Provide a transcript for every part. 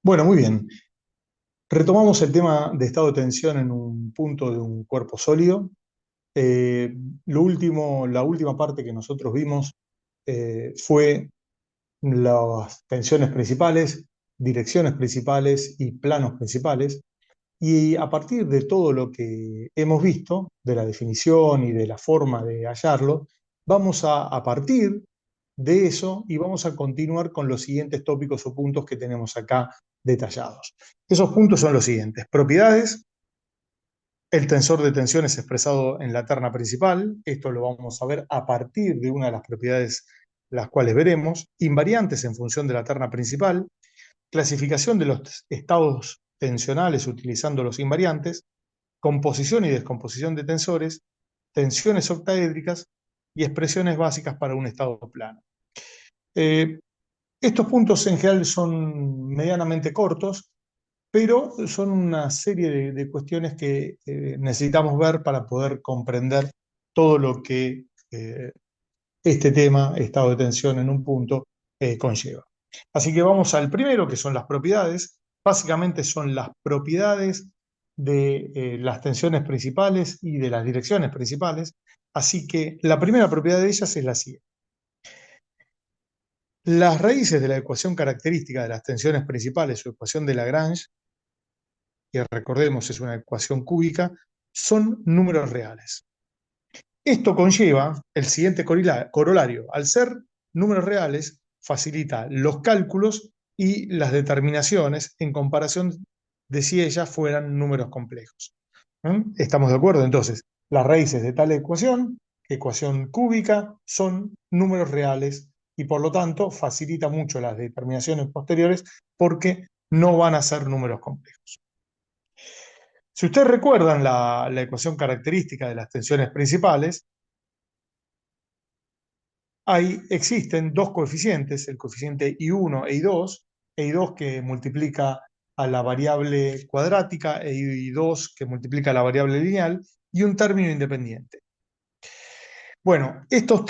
Bueno, muy bien. Retomamos el tema de estado de tensión en un punto de un cuerpo sólido. Eh, la última parte que nosotros vimos fue las tensiones principales, direcciones principales y planos principales. Y a partir de todo lo que hemos visto, de la definición y de la forma de hallarlo, vamos a partir de eso y vamos a continuar con los siguientes tópicos o puntos que tenemos acá detallados. Esos puntos son los siguientes: propiedades, el tensor de tensiones expresado en la terna principal, esto lo vamos a ver a partir de una de las propiedades las cuales veremos, invariantes en función de la terna principal, clasificación de los estados tensionales utilizando los invariantes, composición y descomposición de tensores, tensiones octaédricas y expresiones básicas para un estado plano. Eh, Estos puntos en general son medianamente cortos, pero son una serie de cuestiones que necesitamos ver para poder comprender todo lo que este tema, estado de tensión en un punto, conlleva. Así que vamos al primero, que son las propiedades. Básicamente son las propiedades de las tensiones principales y de las direcciones principales. Así que la primera propiedad de ellas es la siguiente. Las raíces de la ecuación característica de las tensiones principales o ecuación de Lagrange, que recordemos es una ecuación cúbica, son números reales. Esto conlleva el siguiente corolario. Al ser números reales, facilita los cálculos y las determinaciones en comparación de si ellas fueran números complejos. ¿Estamos de acuerdo? Entonces, las raíces de tal ecuación cúbica, son números reales y por lo tanto facilita mucho las determinaciones posteriores porque no van a ser números complejos. Si ustedes recuerdan la ecuación característica de las tensiones principales, existen dos coeficientes, el coeficiente I1 e I2, e I2 que multiplica a la variable cuadrática e I2 que multiplica a la variable lineal, y un término independiente. Bueno, estos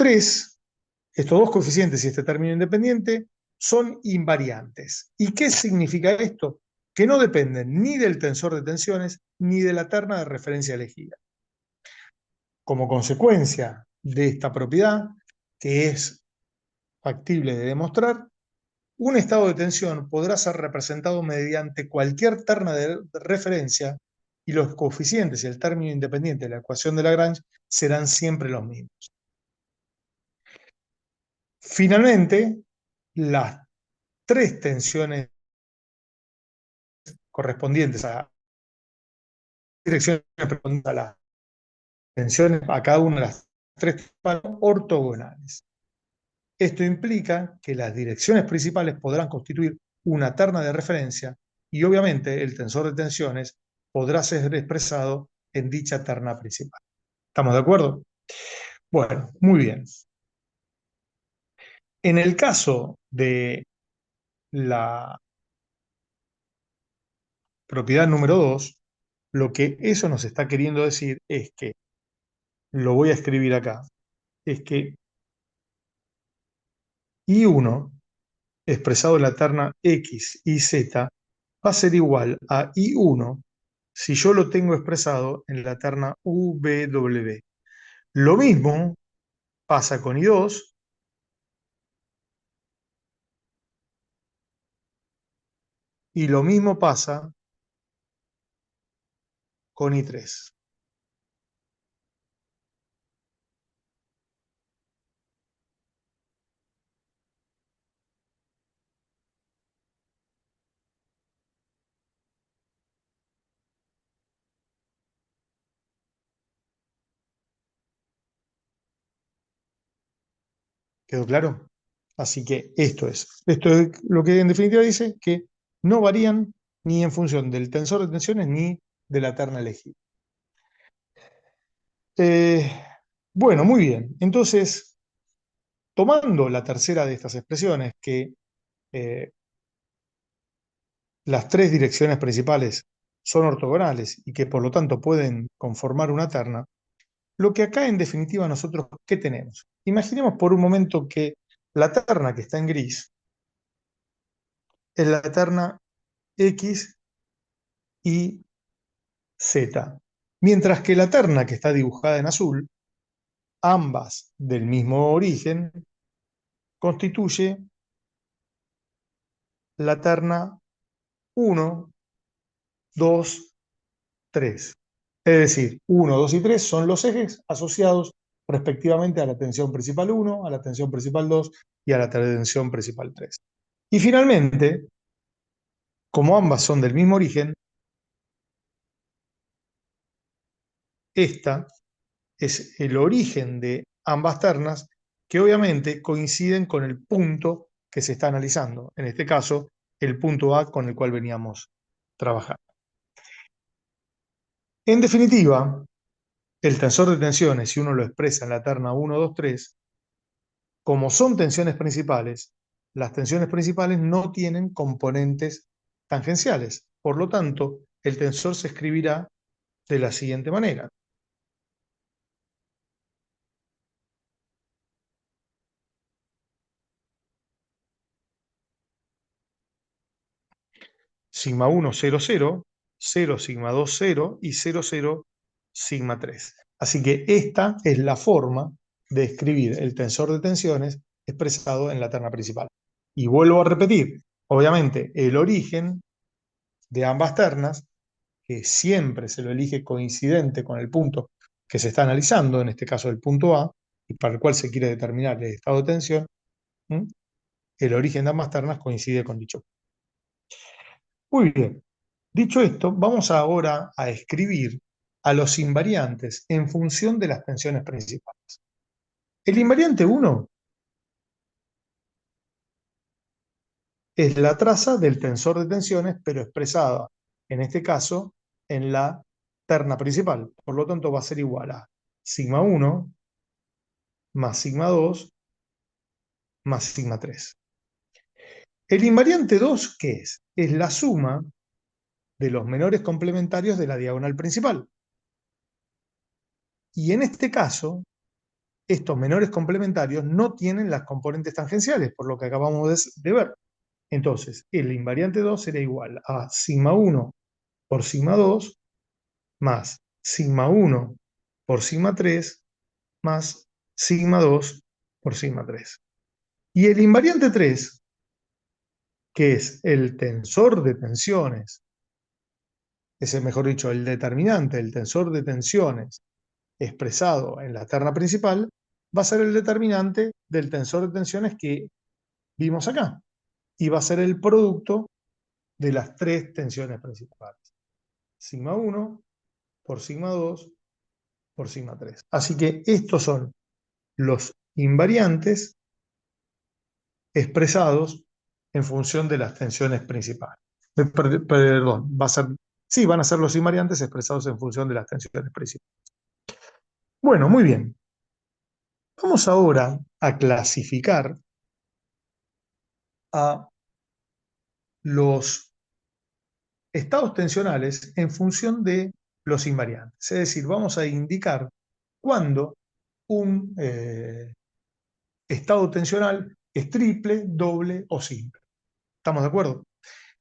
dos coeficientes y este término independiente son invariantes. ¿Y qué significa esto? Que no dependen ni del tensor de tensiones ni de la terna de referencia elegida. Como consecuencia de esta propiedad, que es factible de demostrar, un estado de tensión podrá ser representado mediante cualquier terna de referencia y los coeficientes y el término independiente de la ecuación de Lagrange serán siempre los mismos. Finalmente, las tres tensiones correspondientes a direcciones correspondientes a las tensiones a cada una de las tres ortogonales. Esto implica que las direcciones principales podrán constituir una terna de referencia y obviamente el tensor de tensiones podrá ser expresado en dicha terna principal. ¿Estamos de acuerdo? Bueno, muy bien. En el caso de la propiedad número 2, lo que eso nos está queriendo decir es que, lo voy a escribir acá, es que I1 expresado en la terna X y Z va a ser igual a I1 si yo lo tengo expresado en la terna UW. Lo mismo pasa con I2 y lo mismo pasa con I3. ¿Quedó claro? Así que esto es lo que en definitiva dice que no varían ni en función del tensor de tensiones ni de la terna elegida. Eh, bueno, muy bien. Entonces, tomando la tercera de estas expresiones, que eh, las tres direcciones principales son ortogonales y que por lo tanto pueden conformar una terna, lo que acá en definitiva nosotros, ¿qué tenemos? Imaginemos por un momento que la terna que está en gris es la terna X y Z. Mientras que la terna que está dibujada en azul, ambas del mismo origen, constituye la terna 1, 2, 3. Es decir, 1, 2 y 3 son los ejes asociados respectivamente a la tensión principal 1, a la tensión principal 2 y a la tensión principal 3. Y finalmente, como ambas son del mismo origen, esta es el origen de ambas ternas que obviamente coinciden con el punto que se está analizando. En este caso, el punto A con el cual veníamos trabajando. En definitiva, el tensor de tensiones, si uno lo expresa en la terna 1, 2, 3, como son tensiones principales, las tensiones principales no tienen componentes tangenciales. Por lo tanto, el tensor se escribirá de la siguiente manera. Sigma 1, 0, 0, 0, sigma 2, 0 y 0, 0, sigma 3. Así que esta es la forma de escribir el tensor de tensiones expresado en la terna principal. Y vuelvo a repetir, obviamente el origen de ambas ternas, que siempre se lo elige coincidente con el punto que se está analizando, en este caso el punto A, y para el cual se quiere determinar el estado de tensión, ¿m? El origen de ambas ternas coincide con dicho. Muy bien. Dicho esto, vamos ahora a escribir a los invariantes en función de las tensiones principales. El invariante 1 es la traza del tensor de tensiones, pero expresada, en este caso, en la terna principal. Por lo tanto, va a ser igual a sigma 1 más sigma 2 más sigma 3. El invariante 2, ¿qué es? Es la suma de los menores complementarios de la diagonal principal. Y en este caso, estos menores complementarios no tienen las componentes tangenciales, por lo que acabamos de ver. Entonces, el invariante 2 será igual a sigma 1 por sigma 2 más sigma 1 por sigma 3 más sigma 2 por sigma 3. Y el invariante 3, que es el tensor de tensiones, ese mejor dicho, el determinante, el tensor de tensiones expresado en la terna principal, va a ser el determinante del tensor de tensiones que vimos acá. Y va a ser el producto de las tres tensiones principales. Sigma 1 por sigma 2 por sigma 3. Así que estos son los invariantes expresados en función de las tensiones principales. Perdón, sí, van a ser los invariantes expresados en función de las tensiones principales. Bueno, muy bien. Vamos ahora a clasificar a los estados tensionales en función de los invariantes. Es decir, vamos a indicar cuándo un estado tensional es triple, doble o simple. ¿Estamos de acuerdo?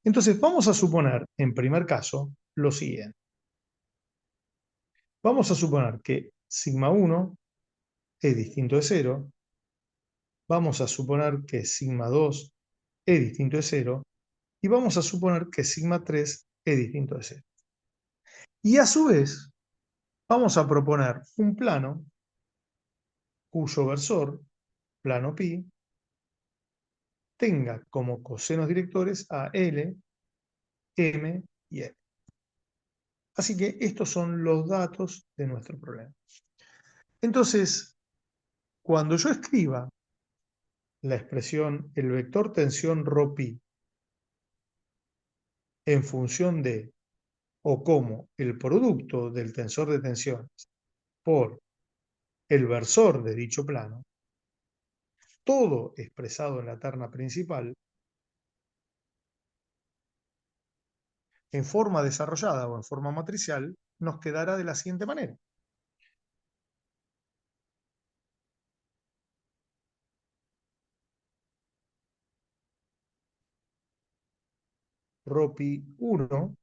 Entonces, vamos a suponer, en primer caso, lo siguiente. Vamos a suponer que sigma 1 es distinto de 0. Vamos a suponer que sigma 2 es distinto de 0. Y vamos a suponer que sigma 3 es distinto de 0. Y a su vez, vamos a proponer un plano cuyo versor, plano pi, tenga como cosenos directores a L, M y N. Así que estos son los datos de nuestro problema. Entonces, cuando yo escriba la expresión el vector tensión ρ en función de o como el producto del tensor de tensiones por el versor de dicho plano, todo expresado en la terna principal, en forma desarrollada o en forma matricial, nos quedará de la siguiente manera. ρpi 1,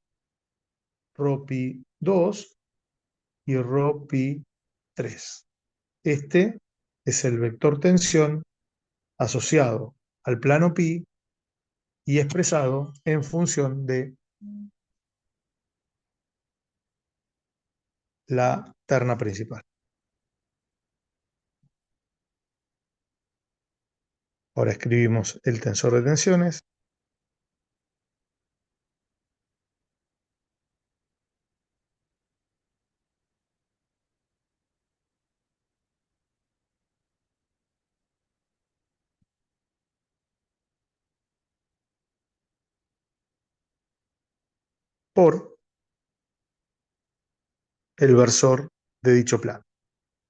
ρpi 2 y ρpi 3. Este es el vector tensión asociado al plano pi y expresado en función de la terna principal. Ahora escribimos el tensor de tensiones por el versor de dicho plano,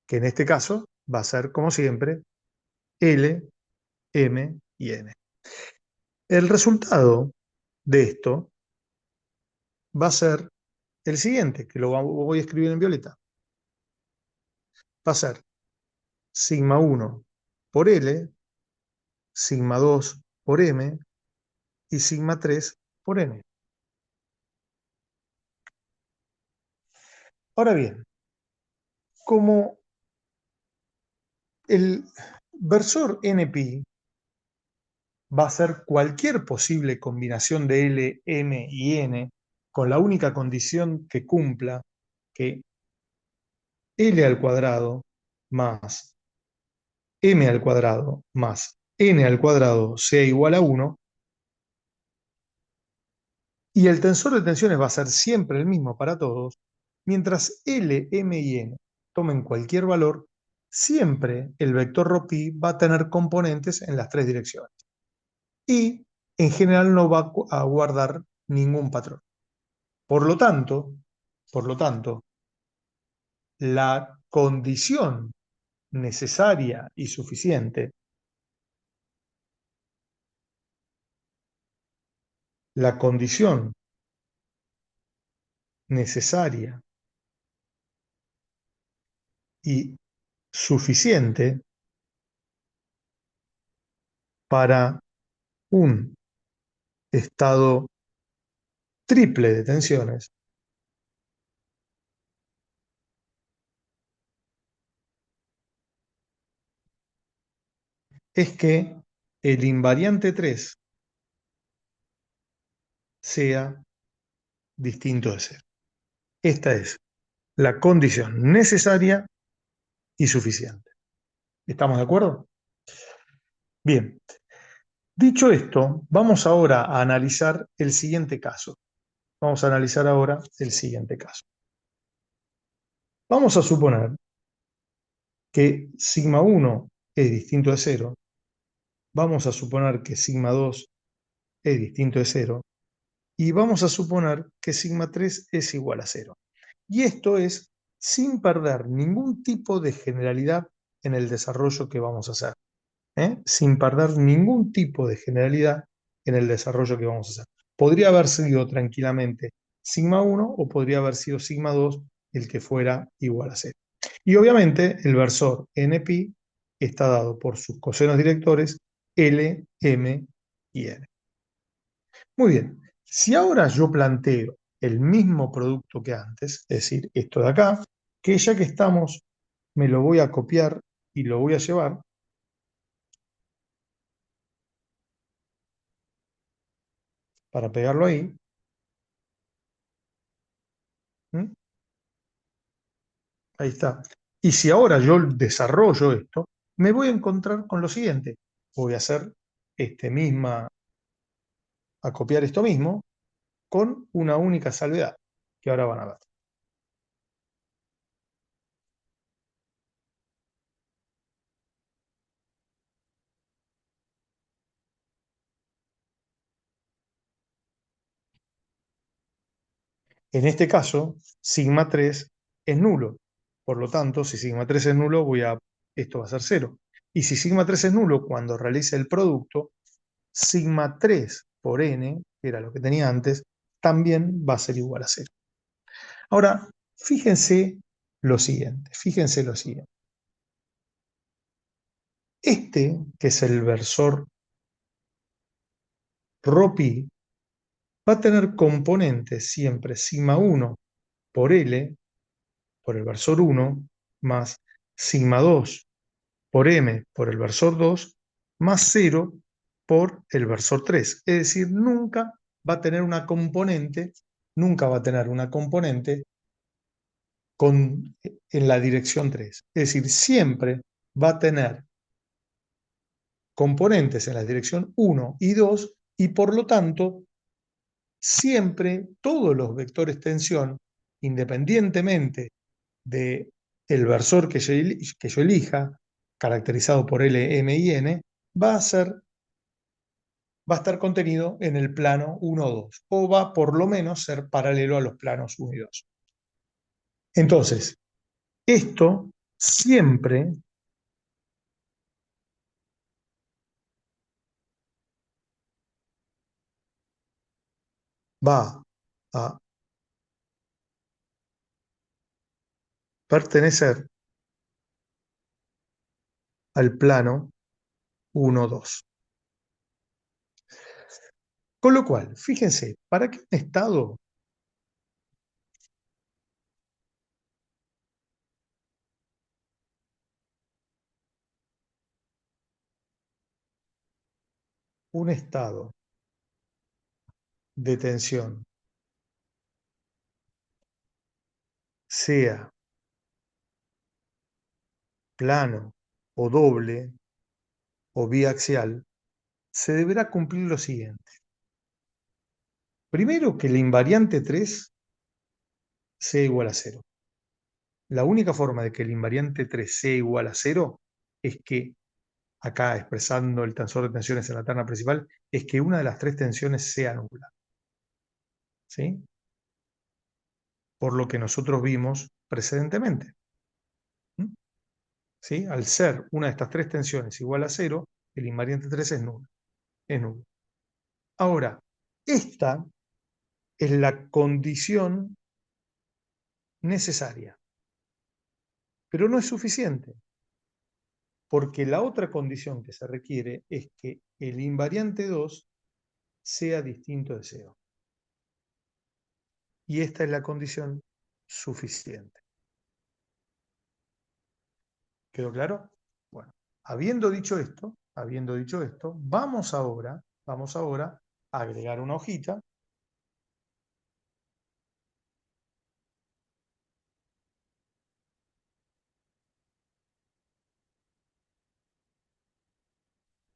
que en este caso va a ser, como siempre, L, M y N. El resultado de esto va a ser el siguiente, que lo voy a escribir en violeta. Va a ser sigma 1 por L, sigma 2 por M y sigma 3 por N. Ahora bien, como el versor NP va a ser cualquier posible combinación de L, M y N, con la única condición que cumpla que L al cuadrado más M al cuadrado más N al cuadrado sea igual a 1, y el tensor de tensiones va a ser siempre el mismo para todos, mientras L, M y N tomen cualquier valor, siempre el vector ρ va a tener componentes en las tres direcciones. Y en general no va a guardar ningún patrón. Por lo tanto, la condición necesaria y suficiente, la condición necesaria y suficiente para un estado triple de tensiones es que el invariante 3 sea distinto de cero. Esta es la condición necesaria y suficiente. ¿Estamos de acuerdo? Bien, dicho esto, vamos ahora a analizar el siguiente caso. Vamos a analizar ahora el siguiente caso. Vamos a suponer que sigma 1 es distinto de 0. Vamos a suponer que sigma 2 es distinto de 0. Y vamos a suponer que sigma 3 es igual a 0. Y esto es sin perder ningún tipo de generalidad en el desarrollo que vamos a hacer. Sin perder ningún tipo de generalidad en el desarrollo que vamos a hacer. Podría haber sido tranquilamente sigma 1 o podría haber sido sigma 2 el que fuera igual a 0. Y obviamente el versor NP está dado por sus cosenos directores L, M y N. Muy bien, si ahora yo planteo el mismo producto que antes, es decir, esto de acá, que ya que estamos, me lo voy a copiar y lo voy a llevar para pegarlo ahí. ¿Mm? Ahí está. Y si ahora yo desarrollo esto, me voy a encontrar con lo siguiente. Voy a hacer a copiar esto mismo con una única salvedad, que ahora van a ver. En este caso, sigma 3 es nulo. Por lo tanto, si sigma 3 es nulo, esto va a ser 0. Y si sigma 3 es nulo, cuando realice el producto, sigma 3 por n, que era lo que tenía antes, también va a ser igual a 0. Ahora, fíjense lo siguiente. Este, que es el versor ρ pi, va a tener componentes siempre sigma 1 por L, por el versor 1, más sigma 2 por M por el versor 2, más 0 por el versor 3. Es decir, va a tener una componente, nunca va a tener una componente en la dirección 3. Es decir, siempre va a tener componentes en la dirección 1 y 2 y por lo tanto siempre todos los vectores tensión, independientemente del versor que yo elija, caracterizado por L, M y N, va a estar contenido en el plano 1 o 2, o va por lo menos ser paralelo a los planos 1 y 2. Entonces, esto siempre va a pertenecer al plano 1, 2. Con lo cual, fíjense, para que un estado de tensión sea plano o doble o biaxial, se deberá cumplir lo siguiente. Primero, que la invariante 3 sea igual a 0. La única forma de que el invariante 3 sea igual a 0 es que, acá expresando el tensor de tensiones en la terna principal, es que una de las tres tensiones sea nula. ¿Sí? Por lo que nosotros vimos precedentemente. ¿Mm? ¿Sí? Al ser una de estas tres tensiones igual a 0, el invariante 3 es nulo. Es nulo. Ahora, esta es la condición necesaria, pero no es suficiente, porque la otra condición que se requiere es que el invariante 2 sea distinto de 0. Y esta es la condición suficiente. ¿Quedó claro? Bueno, habiendo dicho esto, vamos ahora a agregar una hojita.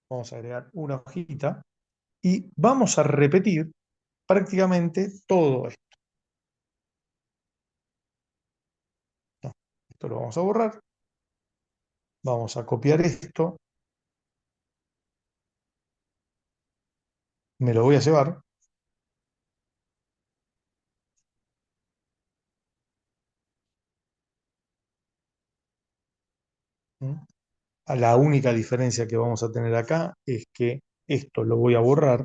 Vamos a agregar una hojita y vamos a repetir prácticamente todo esto. No, esto lo vamos a borrar. Vamos a copiar esto. Me lo voy a llevar. ¿Mm? La única diferencia que vamos a tener acá es que esto lo voy a borrar,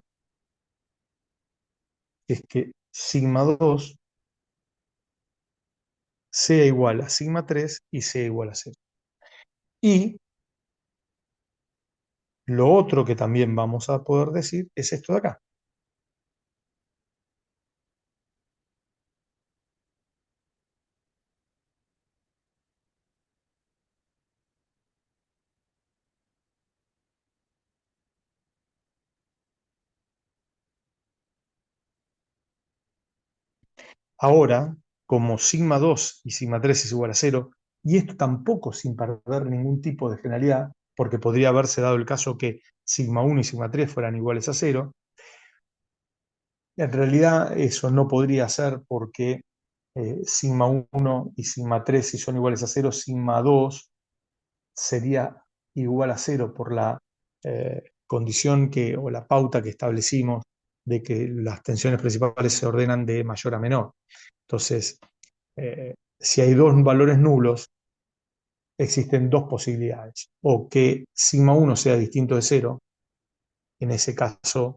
es que sigma 2 sea igual a sigma 3 y sea igual a 0. Y lo otro que también vamos a poder decir es esto de acá. Ahora, como sigma 2 y sigma 3 es igual a 0, y esto tampoco sin perder ningún tipo de generalidad, porque podría haberse dado el caso que sigma 1 y sigma 3 fueran iguales a 0, en realidad eso no podría ser porque sigma 1 y sigma 3 si son iguales a 0, sigma 2 sería igual a 0 por la condición o la pauta que establecimos de que las tensiones principales se ordenan de mayor a menor. Entonces, si hay dos valores nulos, existen dos posibilidades. O que sigma 1 sea distinto de 0, en ese caso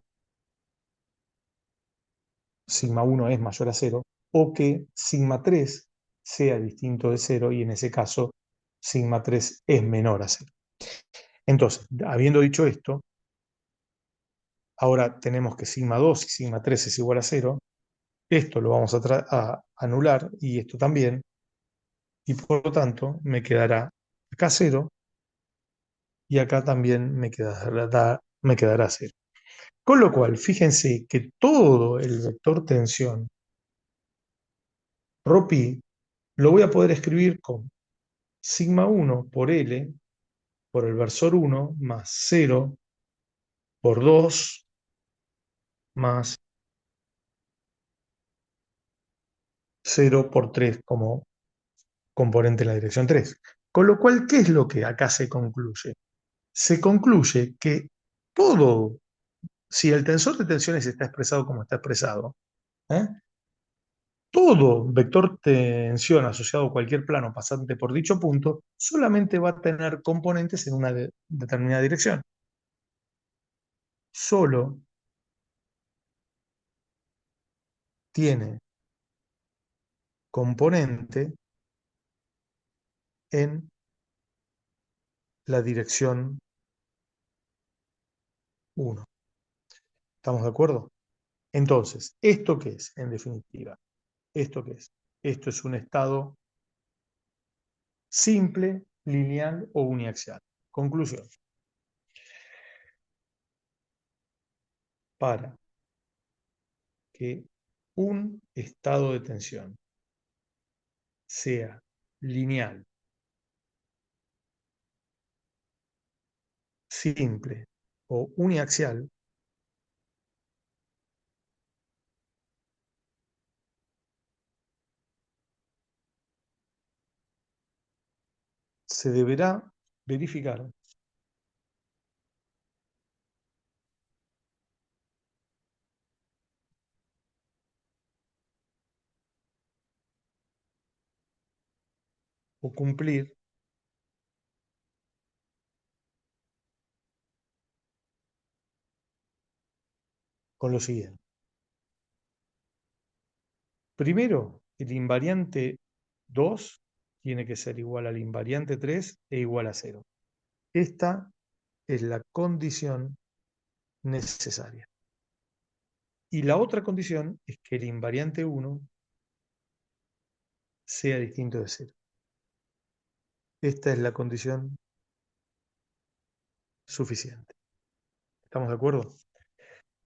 sigma 1 es mayor a 0, o que sigma 3 sea distinto de 0 y en ese caso sigma 3 es menor a 0. Entonces, habiendo dicho esto, ahora tenemos que sigma 2 y sigma 3 es igual a 0, esto lo vamos a anular y esto también, y por lo tanto me quedará acá 0 y acá también me quedará 0. Con lo cual, fíjense que todo el vector tensión ρ lo voy a poder escribir con sigma 1 por L por el versor 1 más 0 por 2 más 0 por 3 como componente en la dirección 3. Con lo cual, ¿qué es lo que acá se concluye? Se concluye que todo, si el tensor de tensiones está expresado como está expresado, ¿eh? Todo vector tensión asociado a cualquier plano pasante por dicho punto solamente va a tener componentes en una determinada dirección. Solo tiene componente en la dirección 1. ¿Estamos de acuerdo? Entonces, ¿esto qué es, en definitiva? ¿Esto qué es? Esto es un estado simple, lineal o uniaxial. Conclusión. Para que un estado de tensión sea lineal, simple o uniaxial, se deberá verificar o cumplir con lo siguiente. Primero, el invariante 2 tiene que ser igual al invariante 3 e igual a 0. Esta es la condición necesaria. Y la otra condición es que el invariante 1 sea distinto de 0. Esta es la condición suficiente. ¿Estamos de acuerdo?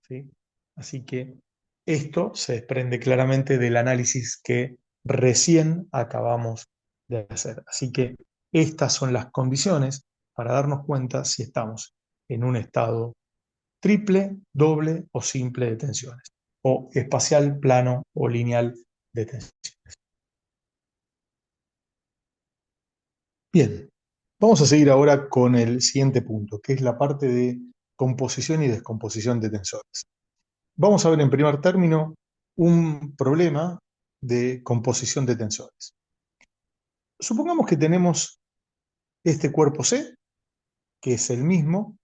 ¿Sí? Así que esto se desprende claramente del análisis que recién acabamos de hacer. Así que estas son las condiciones para darnos cuenta si estamos en un estado triple, doble o simple de tensiones, o espacial, plano o lineal de tensión. Bien, vamos a seguir ahora con el siguiente punto, que es la parte de composición y descomposición de tensores. Vamos a ver en primer término un problema de composición de tensores. Supongamos que tenemos este cuerpo C, que es el mismo,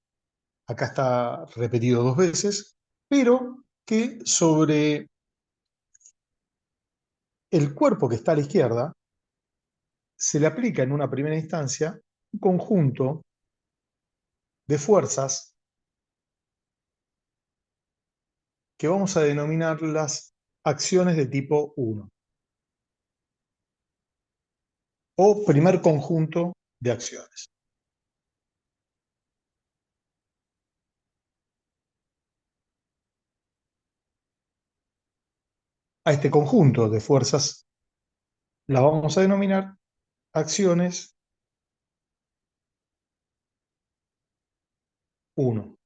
acá está repetido 2 veces, pero que sobre el cuerpo que está a la izquierda se le aplica en una primera instancia un conjunto de fuerzas que vamos a denominar las acciones de tipo 1, o primer conjunto de acciones. A este conjunto de fuerzas la vamos a denominar acciones 1.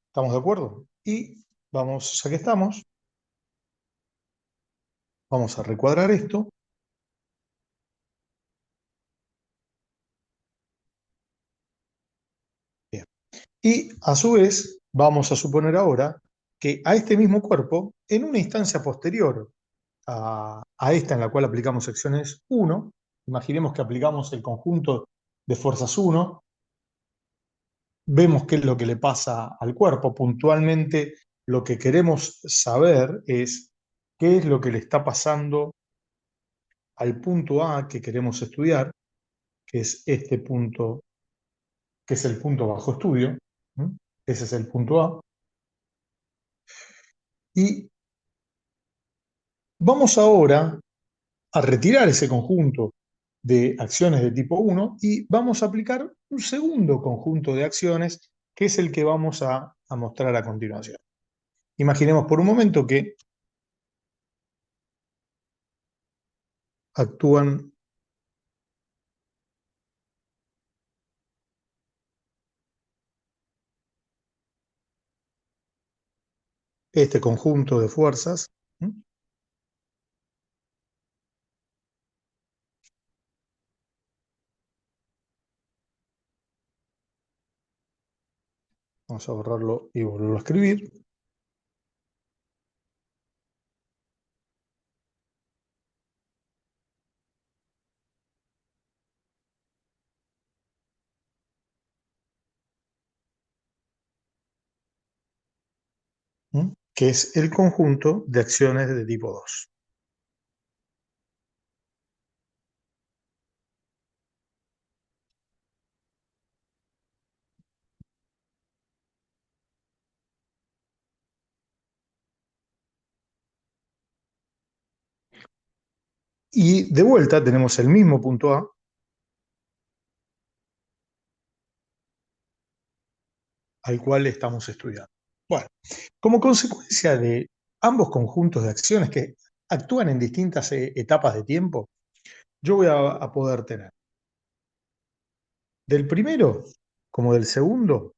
¿Estamos de acuerdo? Y vamos, ya que estamos, vamos a recuadrar esto. Bien. Y a su vez, vamos a suponer ahora que a este mismo cuerpo, en una instancia posterior a esta en la cual aplicamos acciones 1, imaginemos que aplicamos el conjunto de fuerzas 1, vemos qué es lo que le pasa al cuerpo. Puntualmente, lo que queremos saber es qué es lo que le está pasando al punto A que queremos estudiar, que es este punto, que es el punto bajo estudio. ¿Mm? Ese es el punto A. Y vamos ahora a retirar ese conjunto de acciones de tipo 1 y vamos a aplicar un segundo conjunto de acciones que es el que vamos a mostrar a continuación. Imaginemos por un momento que actúan este conjunto de fuerzas. ¿Mm? Vamos a borrarlo y volverlo a escribir. ¿Mm? Que es el conjunto de acciones de tipo 2. Y de vuelta tenemos el mismo punto A al cual estamos estudiando. Bueno, como consecuencia de ambos conjuntos de acciones que actúan en distintas etapas de tiempo, yo voy a poder tener del primero como del segundo,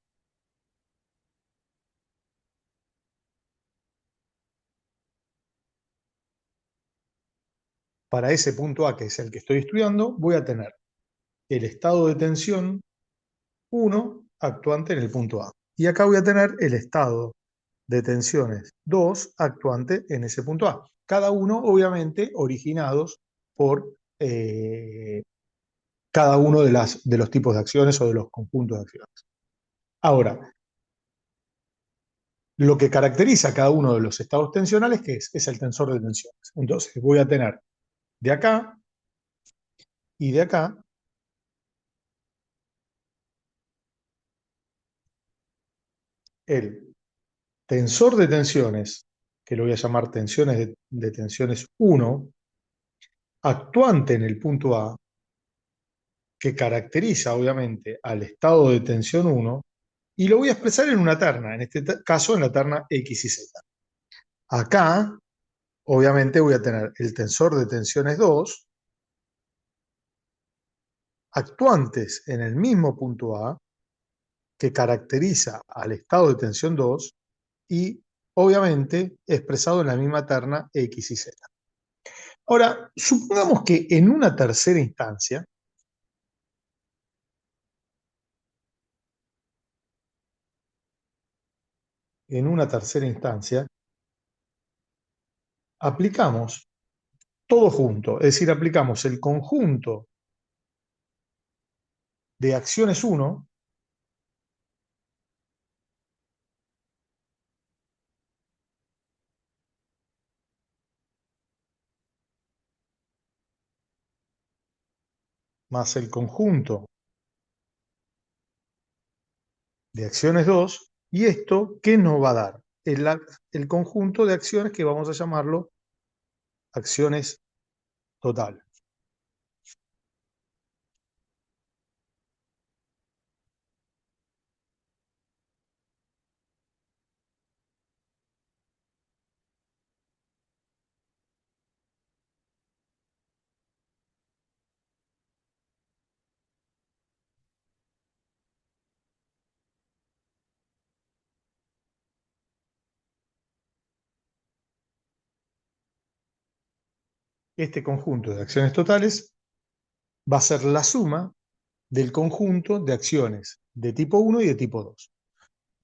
para ese punto A, que es el que estoy estudiando, voy a tener el estado de tensión 1 actuante en el punto A. Y acá voy a tener el estado de tensiones 2 actuante en ese punto A. Cada uno, obviamente, originados por cada uno de los tipos de acciones o de los conjuntos de acciones. Ahora, lo que caracteriza a cada uno de los estados tensionales, ¿qué es? Es el tensor de tensiones. Entonces, voy a tener de acá y de acá el tensor de tensiones, que lo voy a llamar tensiones de tensiones 1, actuante en el punto A, que caracteriza obviamente al estado de tensión 1, y lo voy a expresar en una terna, en este caso en la terna X y Z. Acá, obviamente, voy a tener el tensor de tensiones 2, actuantes en el mismo punto A, que caracteriza al estado de tensión 2 y obviamente expresado en la misma terna X y Z. Ahora, supongamos que en una tercera instancia, aplicamos todo junto, es decir, aplicamos el conjunto de acciones 1 más el conjunto de acciones 2, y esto, ¿qué nos va a dar? El conjunto de acciones que vamos a llamarlo acciones totales. Este conjunto de acciones totales va a ser la suma del conjunto de acciones de tipo 1 y de tipo 2.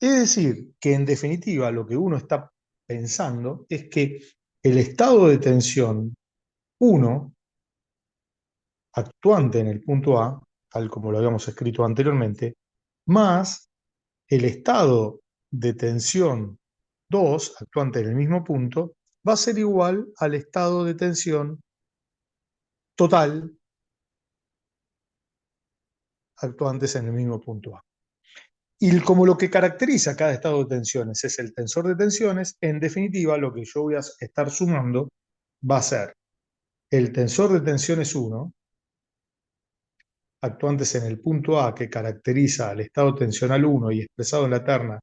Es decir, que en definitiva lo que uno está pensando es que el estado de tensión 1 actuante en el punto A, tal como lo habíamos escrito anteriormente, más el estado de tensión 2 actuante en el mismo punto, va a ser igual al estado de tensión total actuantes en el mismo punto A. Y como lo que caracteriza cada estado de tensiones es el tensor de tensiones, en definitiva lo que yo voy a estar sumando va a ser el tensor de tensiones 1, actuantes en el punto A que caracteriza al estado tensional 1 y expresado en la terna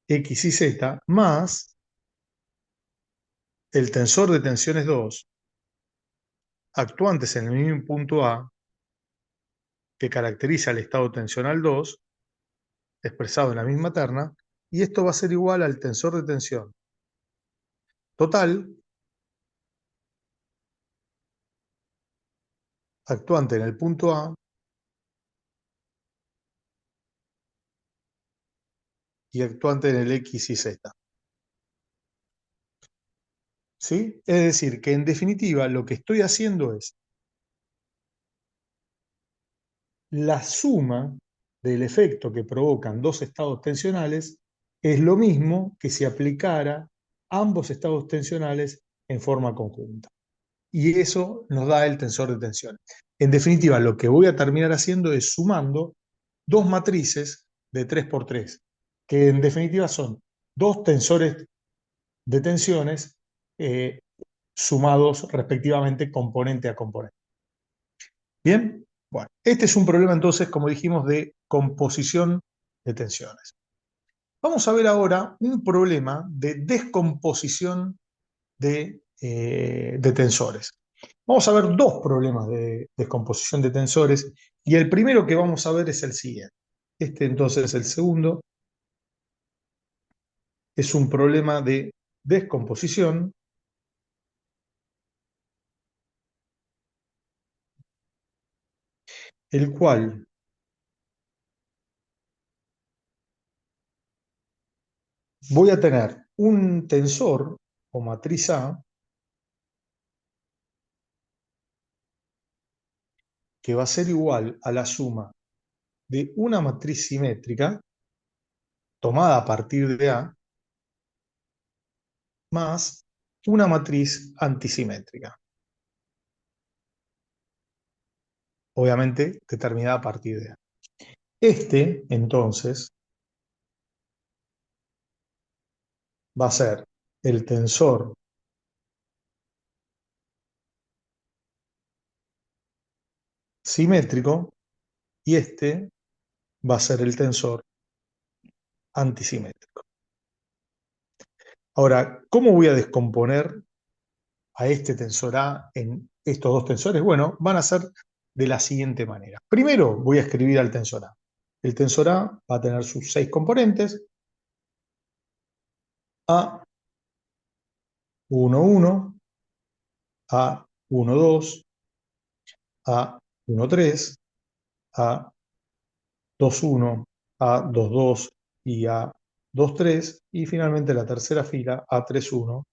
X y Z, más el tensor de tensiones 2, actuantes en el mismo punto A que caracteriza al estado tensional 2, expresado en la misma terna, y esto va a ser igual al tensor de tensión total, actuante en el punto A y actuante en el X y Z. ¿Sí? Es decir, que en definitiva lo que estoy haciendo es la suma del efecto que provocan dos estados tensionales es lo mismo que si aplicara ambos estados tensionales en forma conjunta. Y eso nos da el tensor de tensiones. En definitiva, lo que voy a terminar haciendo es sumando dos matrices de 3 por 3, que en definitiva son dos tensores de tensiones eh, sumados respectivamente componente a componente. ¿Bien? Bueno, este es un problema entonces, como dijimos, de composición de tensiones. Vamos a ver ahora un problema de descomposición de tensores. Vamos a ver dos problemas de descomposición de tensores y el primero que vamos a ver es el siguiente. Este entonces, el segundo, es un problema de descomposición, el cual voy a tener un tensor o matriz A que va a ser igual a la suma de una matriz simétrica tomada a partir de A más una matriz antisimétrica, obviamente determinada a partir de A. Este, entonces, va a ser el tensor simétrico y este va a ser el tensor antisimétrico. Ahora, ¿cómo voy a descomponer a este tensor A en estos dos tensores? Bueno, van a ser de la siguiente manera. Primero voy a escribir al tensor A. El tensor A va a tener sus 6 componentes: A11, A12, A13, A21, A22 y A23, y finalmente la tercera fila, A31,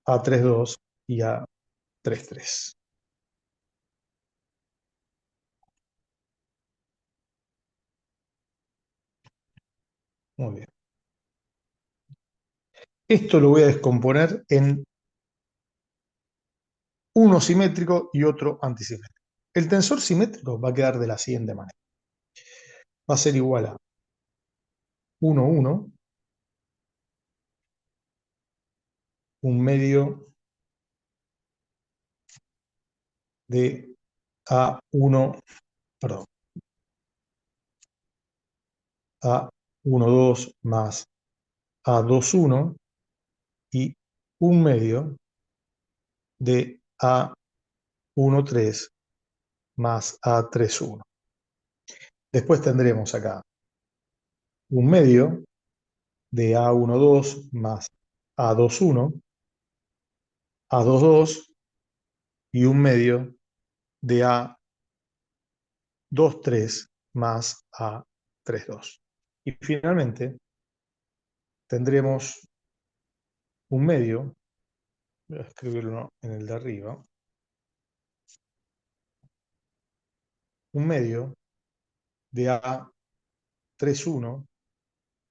A32 y A33. Muy bien. Esto lo voy a descomponer en uno simétrico y otro antisimétrico. El tensor simétrico va a quedar de la siguiente manera. Va a ser igual a 1, 1, un medio de A1, perdón, A12 más A21 y un medio de A13 más A31. Después tendremos acá un medio de A12 más A21, A22 y un medio de A23 más A32. Y finalmente tendremos un medio, voy a escribirlo en el de arriba, un medio de A31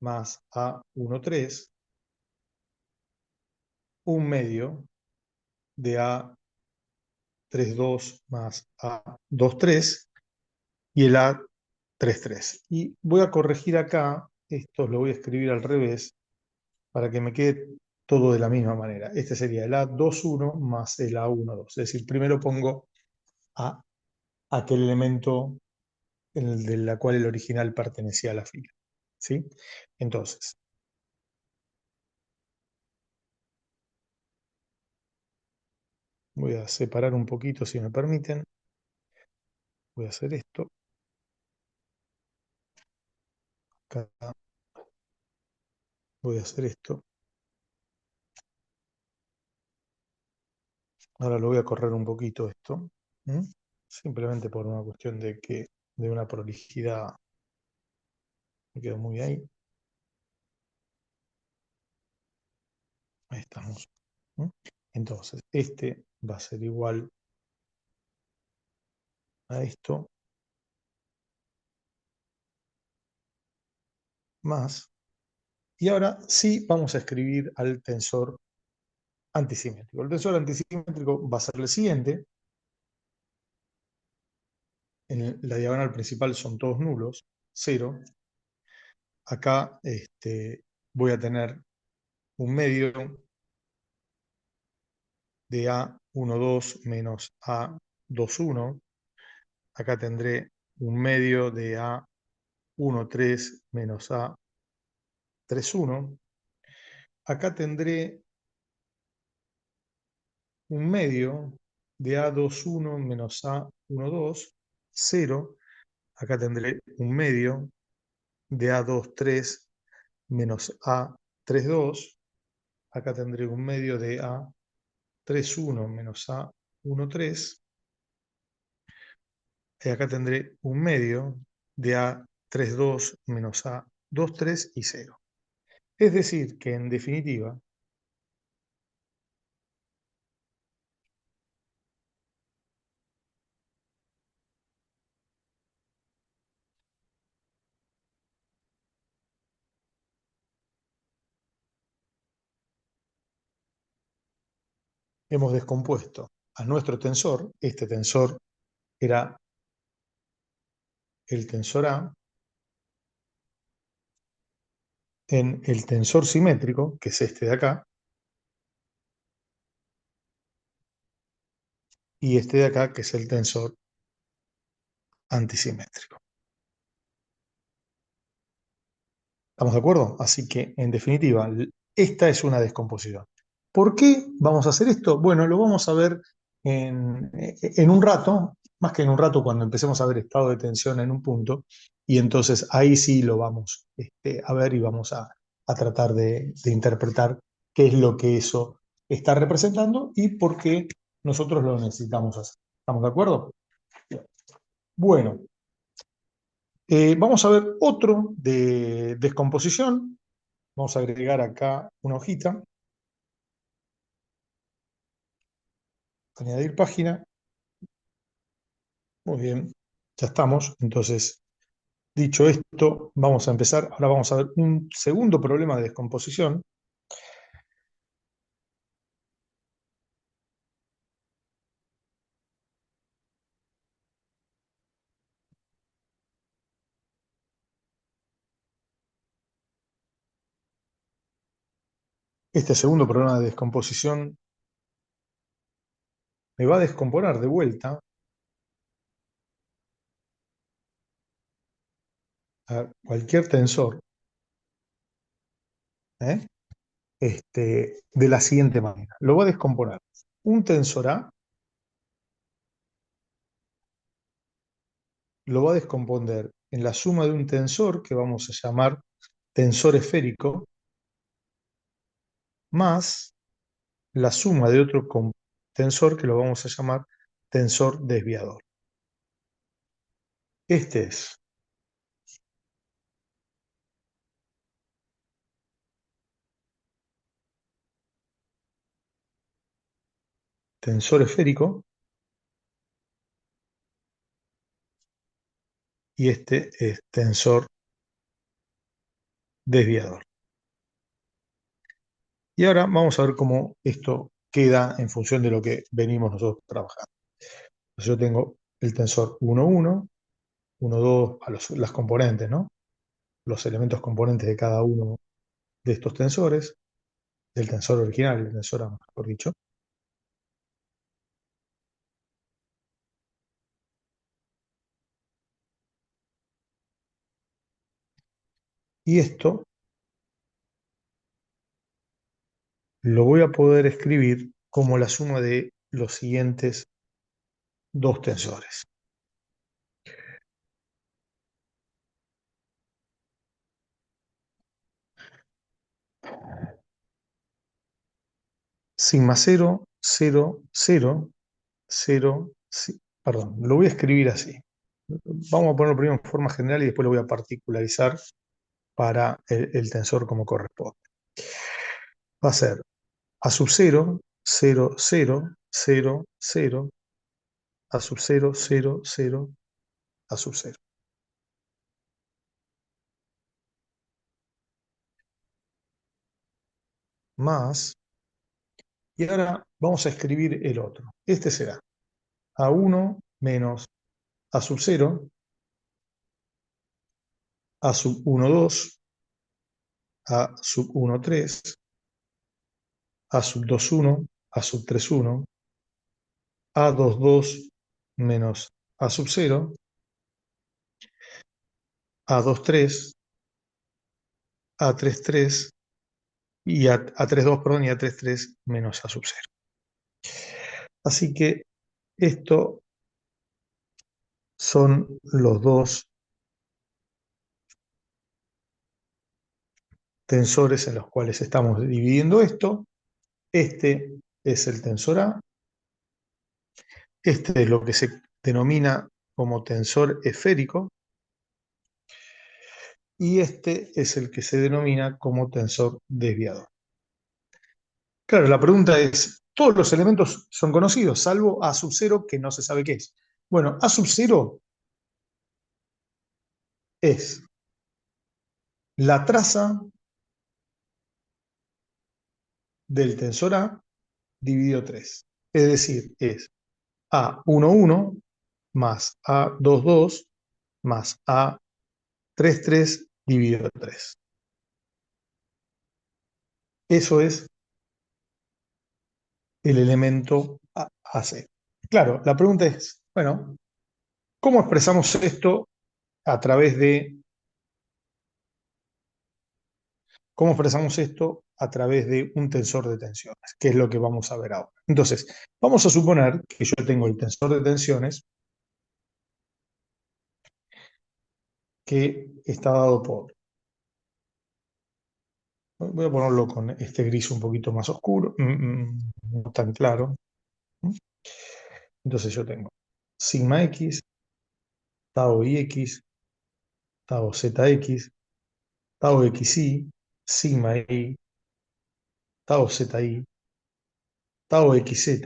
más A13, un medio de A32 más A23 y el 3, 3. Y voy a corregir acá, esto lo voy a escribir al revés, para que me quede todo de la misma manera. Este sería el A21 más el A12. Es decir, primero pongo a aquel elemento de la cual el original pertenecía a la fila. ¿Sí? Entonces, voy a separar un poquito, si me permiten. Voy a hacer esto. Acá voy a hacer esto. Ahora lo voy a correr un poquito esto. ¿Mm? Simplemente por una cuestión de una prolijidad. Me quedo muy ahí. Ahí estamos. ¿Mm? Entonces, este va a ser igual a esto, más. Y ahora sí vamos a escribir al tensor antisimétrico. El tensor antisimétrico va a ser el siguiente. En la diagonal principal son todos nulos, 0. Acá voy a tener un medio de A12 menos A21. Acá tendré un medio de A13 menos A31. Acá tendré un medio de A21 menos A12, 0. Acá tendré un medio de A23 menos A32. Acá tendré un medio de A31 menos A13. Y acá tendré un medio de A32 menos A23 y 0. Es decir, que en definitiva, hemos descompuesto a nuestro tensor. Este tensor era el tensor A en el tensor simétrico, que es este de acá, y este de acá, que es el tensor antisimétrico. ¿Estamos de acuerdo? Así que, en definitiva, esta es una descomposición. ¿Por qué vamos a hacer esto? Bueno, lo vamos a ver en un rato, más que en un rato, cuando empecemos a ver estado de tensión en un punto, y entonces ahí sí lo vamos a ver y vamos a tratar de interpretar qué es lo que eso está representando y por qué nosotros lo necesitamos hacer. ¿Estamos de acuerdo? Bueno, vamos a ver otro de descomposición. Vamos a agregar acá una hojita, añadir página. Muy bien, ya estamos. Entonces, dicho esto, vamos a empezar. Ahora vamos a ver un segundo problema de descomposición. Este segundo problema de descomposición me va a descomponer de vuelta a cualquier tensor, ¿eh? De la siguiente manera. Lo va a descomponer. Un tensor A lo va a descomponer en la suma de un tensor que vamos a llamar tensor esférico más la suma de otro tensor que lo vamos a llamar tensor desviador. Este es tensor esférico y este es tensor desviador. Y ahora vamos a ver cómo esto queda en función de lo que venimos nosotros trabajando. Entonces yo tengo el tensor 1, 1, 1, 2, las componentes, ¿no? Los elementos componentes de cada uno de estos tensores, del tensor original, el tensor A, mejor dicho. Y esto lo voy a poder escribir como la suma de los siguientes dos tensores. Sigma 0, 0, 0, 0, perdón, lo voy a escribir así. Vamos a ponerlo primero en forma general y después lo voy a particularizar para el tensor como corresponde. Va a ser A sub 0, 0, 0, 0, 0, A sub 0, 0, 0, A sub 0. Más, y ahora vamos a escribir el otro. Este será A1 menos A sub 0, A sub 1, 2, A sub 1, 3, A sub 2, 1, A sub 3, 1, A2, 2 menos A sub 0, A2, 3, A3, 3 y A3, 2, perdón, y A3, 3 menos A sub 0. Así que esto son los dos tensores en los cuales estamos dividiendo esto. Este es el tensor A, este es lo que se denomina como tensor esférico, y este es el que se denomina como tensor desviador. Claro, la pregunta es, todos los elementos son conocidos, salvo A sub 0, que no se sabe qué es. Bueno, A sub 0 es la traza del tensor A dividido 3. Es decir, es A11 más A22 más A33 dividido 3. Eso es el elemento AC. Claro, la pregunta es, bueno, ¿cómo expresamos esto a través de, cómo expresamos esto a través de un tensor de tensiones? Que es lo que vamos a ver ahora. Entonces, vamos a suponer que yo tengo el tensor de tensiones que está dado por, voy a ponerlo con este gris un poquito más oscuro, no tan claro. Entonces yo tengo sigma x, tau ix, tau zx, tau xi, sigma y, tau zi, tau xz,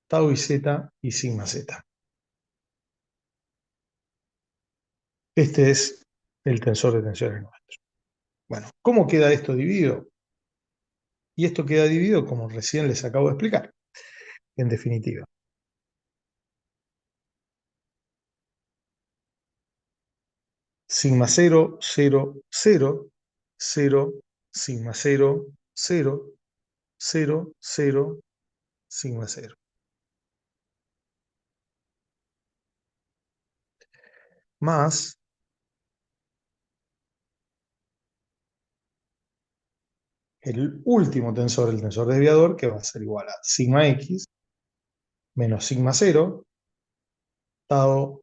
tau iz y sigma z. Este es el tensor de tensiones nuestro. Bueno, ¿cómo queda esto dividido? Y esto queda dividido como recién les acabo de explicar, en definitiva. Sigma 0, 0, 0, 0, sigma 0, 0, 0, 0, sigma 0. Más el último tensor, el tensor desviador, que va a ser igual a sigma x menos sigma 0, tau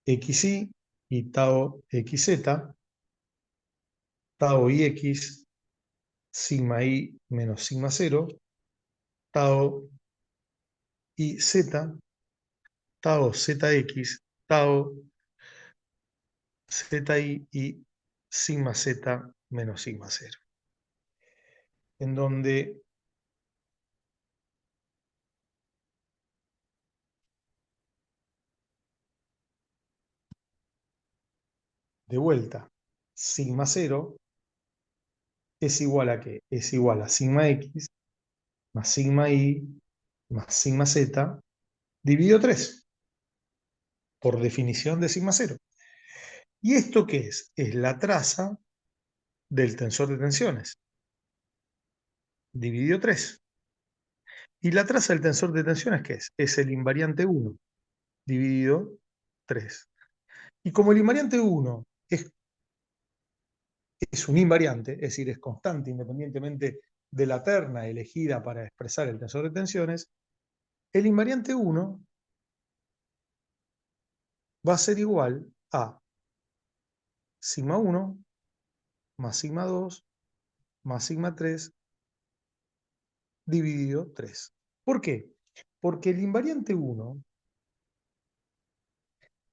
xy y tau xz, tau ix, sigma y menos sigma 0, tau iz, tau zx, tau zi y sigma z menos sigma 0. En donde de vuelta sigma 0 es igual a ¿qué? Es igual a sigma x más sigma y más sigma z dividido 3. por definición de sigma cero. ¿Y esto qué es? Es la traza del tensor de tensiones, dividido 3. ¿Y la traza del tensor de tensiones qué es? Es el invariante 1, dividido 3. Y como el invariante 1 es un invariante, es decir, es constante independientemente de la terna elegida para expresar el tensor de tensiones, el invariante 1 va a ser igual a sigma 1 más sigma 2 más sigma 3 dividido 3. ¿Por qué? Porque el invariante 1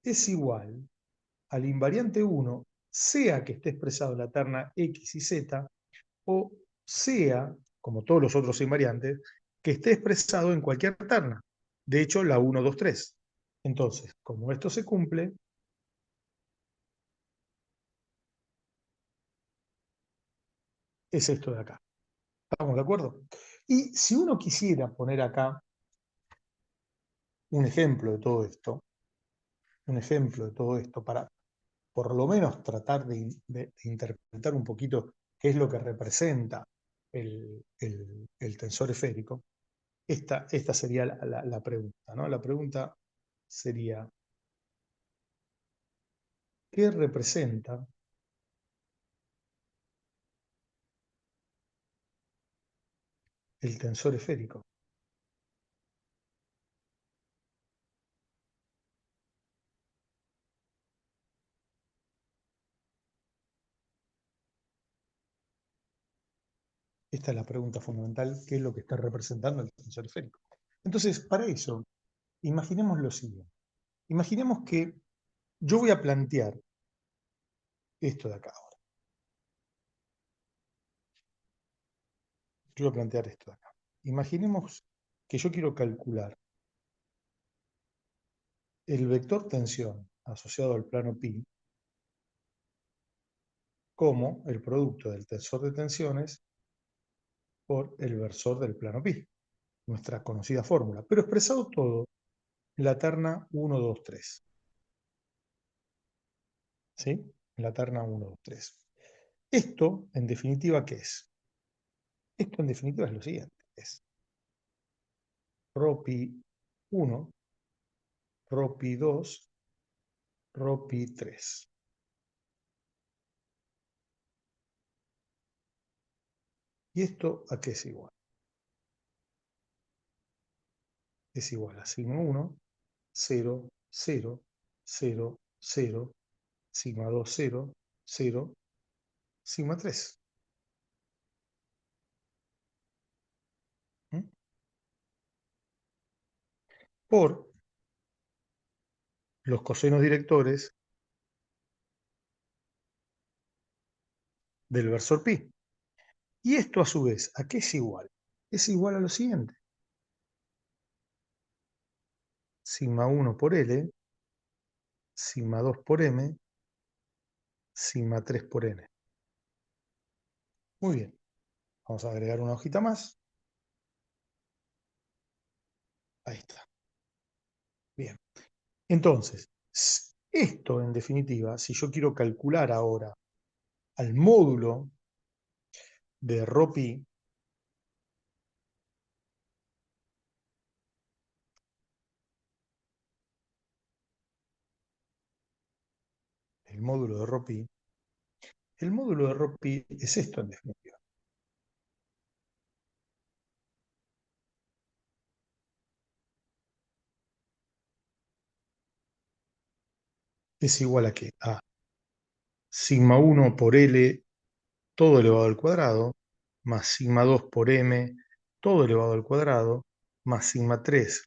es igual al invariante 1, sea que esté expresado en la terna x y z, o sea, como todos los otros invariantes, que esté expresado en cualquier terna. De hecho, la 1, 2, 3. Entonces, como esto se cumple, es esto de acá. ¿Estamos de acuerdo? Y si uno quisiera poner acá un ejemplo de todo esto, para por lo menos tratar de interpretar un poquito qué es lo que representa el tensor esférico, esta sería la pregunta, ¿no? La pregunta sería, ¿qué representa el tensor esférico? Esta es la pregunta fundamental, ¿qué es lo que está representando el tensor esférico? Entonces, para eso, imaginemos lo siguiente. Imaginemos que yo voy a plantear esto de acá ahora. Yo voy a plantear esto de acá. Imaginemos que yo quiero calcular el vector tensión asociado al plano pi como el producto del tensor de tensiones por el versor del plano pi, nuestra conocida fórmula, pero expresado todo en la terna 1, 2, 3. ¿Sí? En la terna 1, 2, 3. Esto, en definitiva, ¿qué es? Esto, en definitiva, es lo siguiente. Es ρ pi 1, ρ pi 2, ρ pi 3. ¿Y esto a qué es igual? Es igual a sigma 1, 0, 0, 0, 0, sigma 2, 0, 0, sigma 3. ¿Mm? Por los cosenos directores del versor pi. Y esto a su vez, ¿a qué es igual? Es igual a lo siguiente. Sigma 1 por L, sigma 2 por M, sigma 3 por N. Muy bien. Vamos a agregar una hojita más. Ahí está. Bien. Entonces, esto en definitiva, si yo quiero calcular ahora al módulo de ρ pi, el módulo de ρ pi, el módulo de ρ pi es esto en definitiva. Es igual a qué? A sigma 1 por L todo elevado al cuadrado, más sigma 2 por M todo elevado al cuadrado, más sigma 3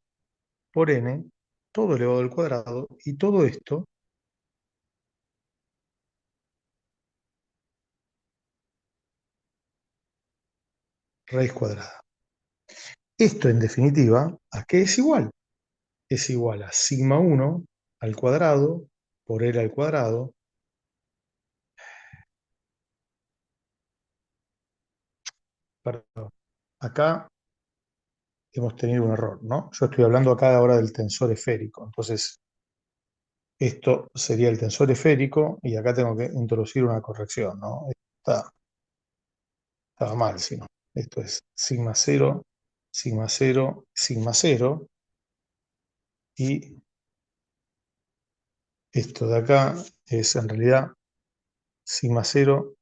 por N todo elevado al cuadrado, y todo esto raíz cuadrada. Esto en definitiva, ¿a qué es igual? Es igual a sigma 1 al cuadrado por L al cuadrado. Perdón, acá hemos tenido un error, ¿no? Yo estoy hablando acá ahora del tensor esférico, entonces Esto sería el tensor esférico y acá tengo que introducir una corrección, ¿no? Está, estaba mal, si no. Esto es sigma cero, sigma cero, sigma cero. Y esto de acá es en realidad sigma cero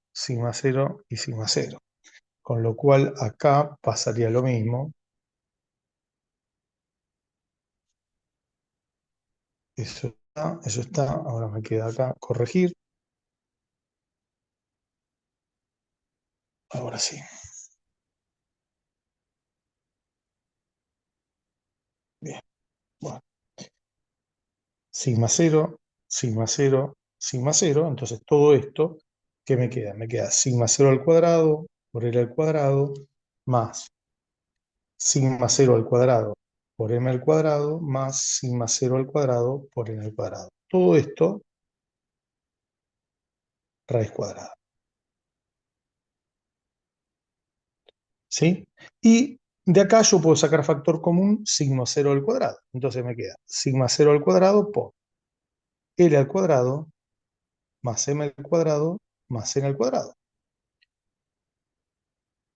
y sigma cero. Con lo cual acá pasaría lo mismo. Eso está, eso está. Ahora me queda acá corregir. Ahora sí. Bien. Bueno, sigma cero, sigma cero, sigma cero. Entonces todo esto, ¿qué me queda? Me queda sigma cero al cuadrado por L al cuadrado más sigma cero al cuadrado por m al cuadrado más sigma cero al cuadrado por n al cuadrado. Todo esto, raíz cuadrada. ¿Sí? Y de acá yo puedo sacar factor común sigma cero al cuadrado. Entonces me queda sigma cero al cuadrado por L al cuadrado más m al cuadrado más n al cuadrado.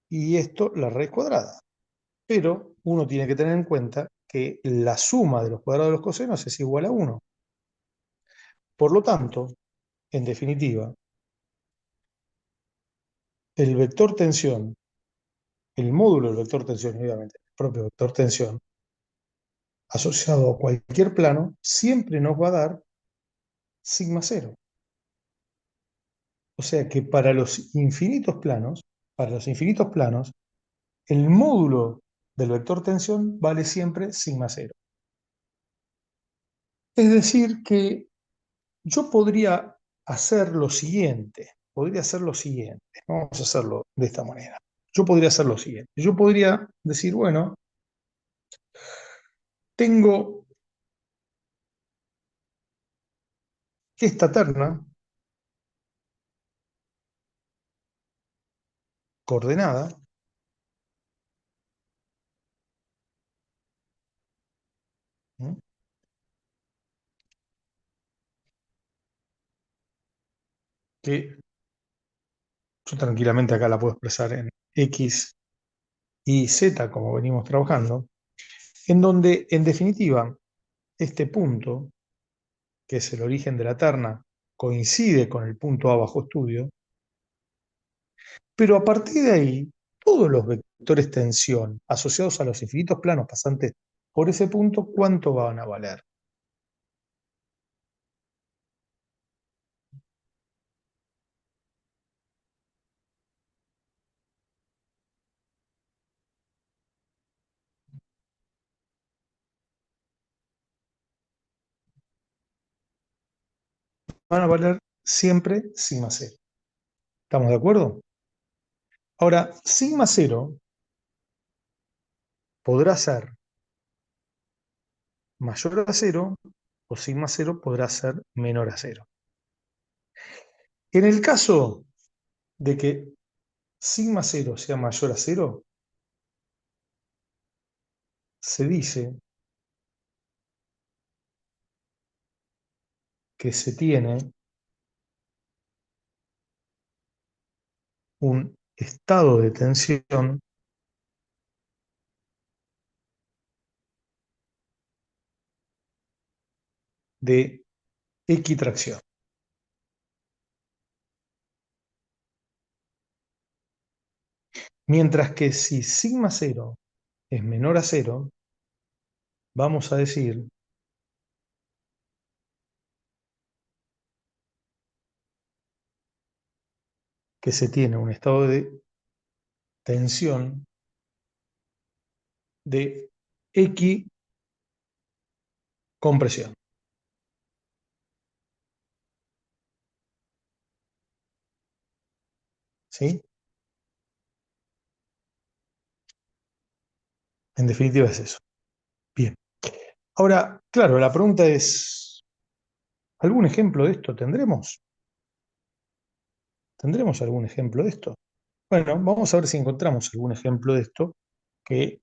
Y esto la raíz cuadrada. Pero uno tiene que tener en cuenta que la suma de los cuadrados de los cosenos es igual a 1. Por lo tanto, en definitiva, el vector tensión, el módulo del vector tensión, obviamente, el propio vector tensión, asociado a cualquier plano, siempre nos va a dar sigma cero. O sea que para los infinitos planos, el módulo del vector tensión vale siempre sigma cero. Es decir que yo podría hacer lo siguiente, vamos a hacerlo de esta manera. Yo podría hacer lo siguiente, yo podría decir, bueno, tengo esta terna coordenada, ¿no? Que yo tranquilamente acá la puedo expresar en X y Z, como venimos trabajando, en donde, en definitiva, este punto, que es el origen de la terna, coincide con el punto A bajo estudio, pero a partir de ahí, todos los vectores tensión asociados a los infinitos planos pasantes por ese punto, ¿cuánto van a valer? Van a valer siempre sigma cero. ¿Estamos de acuerdo? Ahora, sigma cero podrá ser mayor a cero o sigma cero podrá ser menor a cero. En el caso de que sigma cero sea mayor a cero, se dice que se tiene un estado de tensión de equitracción. Mientras que si sigma cero es menor a cero, vamos a decir que se tiene un estado de tensión de equicompresión. ¿Sí? En definitiva es eso. Bien. Ahora, claro, la pregunta es, ¿algún ejemplo de esto tendremos? ¿Tendremos algún ejemplo de esto? Bueno, vamos a ver si encontramos algún ejemplo de esto que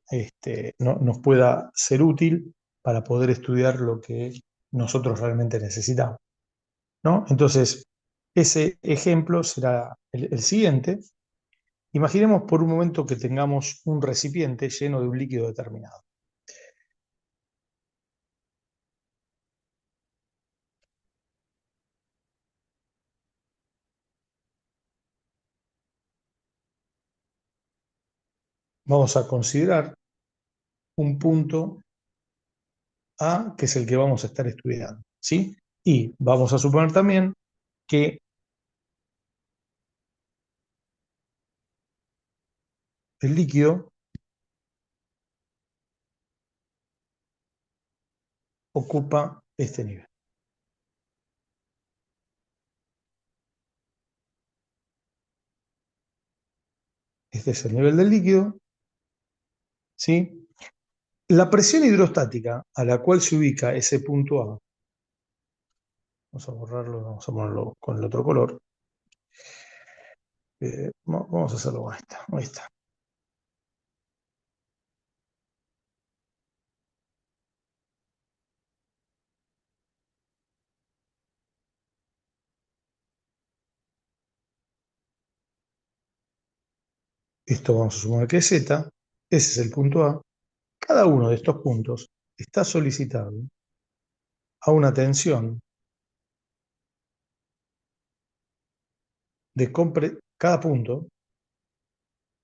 nos pueda ser útil para poder estudiar lo que nosotros realmente necesitamos, ¿no? Entonces, ese ejemplo será el siguiente. Imaginemos por un momento que tengamos un recipiente lleno de un líquido determinado. Vamos a considerar un punto A, que es el que vamos a estar estudiando, ¿sí? Y vamos a suponer también que el líquido ocupa este nivel. Este es el nivel del líquido, ¿sí? La presión hidrostática a la cual se ubica ese punto A, vamos a borrarlo, vamos a ponerlo con el otro color. Vamos a hacerlo con esta. Ahí está. Esto vamos a suponer que es Z. Ese es el punto A. Cada uno de estos puntos está solicitado a una tensión de cada punto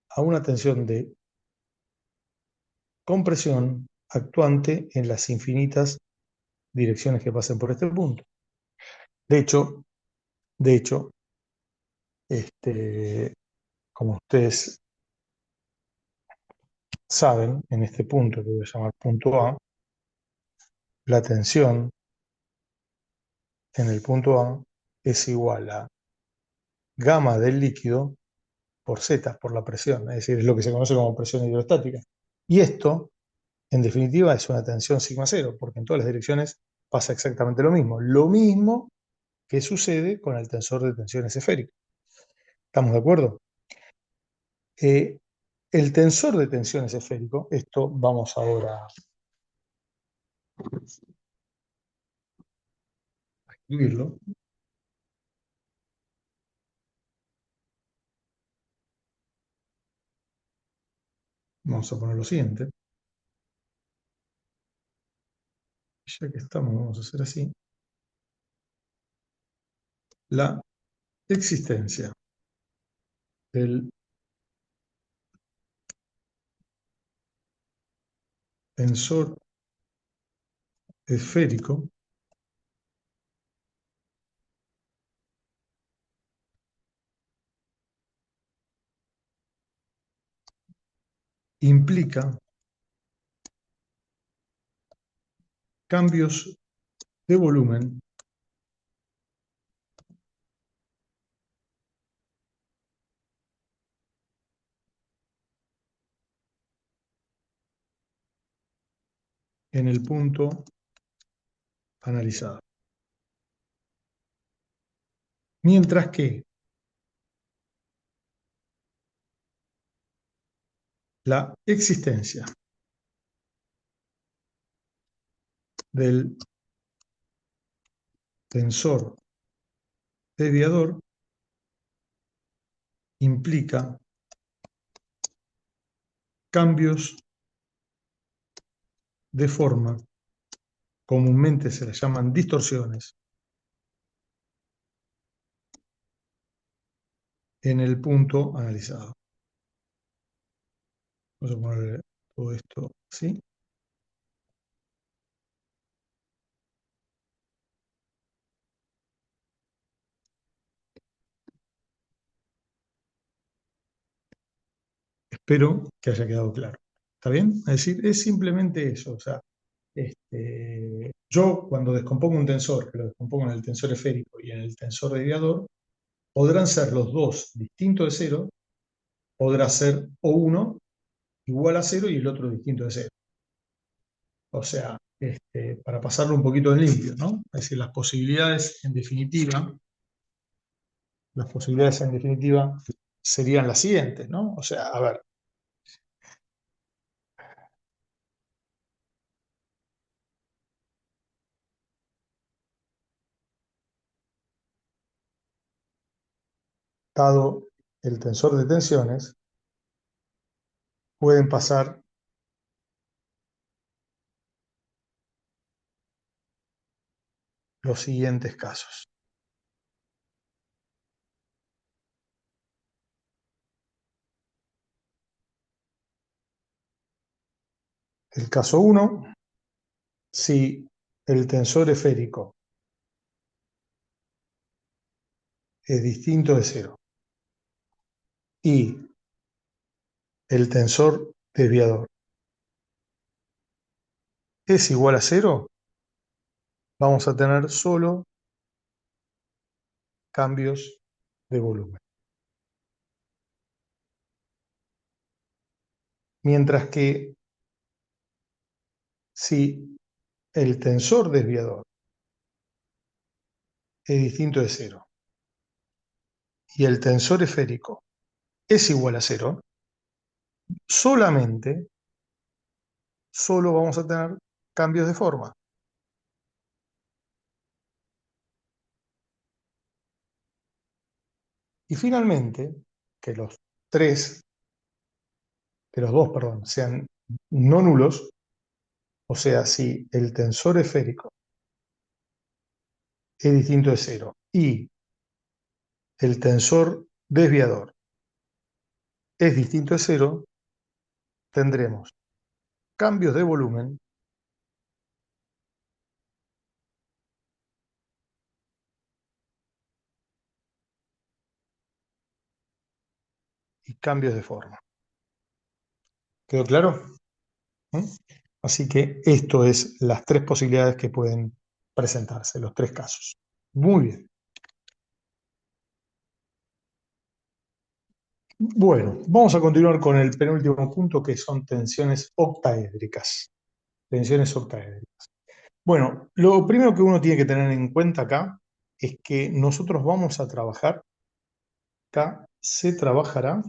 a una tensión de compresión actuante en las infinitas direcciones que pasen por este punto. De hecho, de hecho, este, como ustedes saben, en este punto que voy a llamar punto A, la tensión en el punto A es igual a gamma del líquido por Z, por la presión, es decir, es lo que se conoce como presión hidrostática. Y esto, en definitiva, es una tensión sigma cero, porque en todas las direcciones pasa exactamente lo mismo que sucede con el tensor de tensiones esférico. ¿Estamos de acuerdo? Eh, el tensor de tensiones esférico, esto vamos ahora a escribirlo, vamos a poner lo siguiente, ya que estamos, vamos a hacer así, la existencia del tensor esférico implica cambios de volumen en el punto analizado. Mientras que la existencia del tensor desviador implica cambios de forma, comúnmente se las llaman distorsiones, en el punto analizado. Vamos a poner todo esto así. Espero que haya quedado claro. ¿Está bien? Es decir, es simplemente eso. O sea, yo cuando descompongo un tensor, que lo descompongo en el tensor esférico y en el tensor desviador, podrán ser los dos distintos de cero, podrá ser o uno igual a cero y el otro distinto de cero. O sea, para pasarlo un poquito en limpio, ¿no? Es decir, las posibilidades en definitiva serían las siguientes, ¿no? O sea, a ver, dado el tensor de tensiones, pueden pasar los siguientes casos. El caso 1, si el tensor esférico es distinto de cero y el tensor desviador es igual a cero, vamos a tener solo cambios de volumen. Mientras que si el tensor desviador es distinto de cero y el tensor esférico es igual a cero, solo vamos a tener cambios de forma. Y finalmente, que los tres, que los dos, perdón, sean no nulos, o sea, si el tensor esférico es distinto de cero y el tensor desviador es distinto de cero, tendremos cambios de volumen y cambios de forma. ¿Quedó claro? ¿Mm? Así que esto es las tres posibilidades que pueden presentarse, los tres casos. Muy bien. Bueno, vamos a continuar con el penúltimo punto, que son tensiones octaédricas. Tensiones octaédricas. Bueno, lo primero que uno tiene que tener en cuenta acá es que nosotros vamos a trabajar, acá se trabajará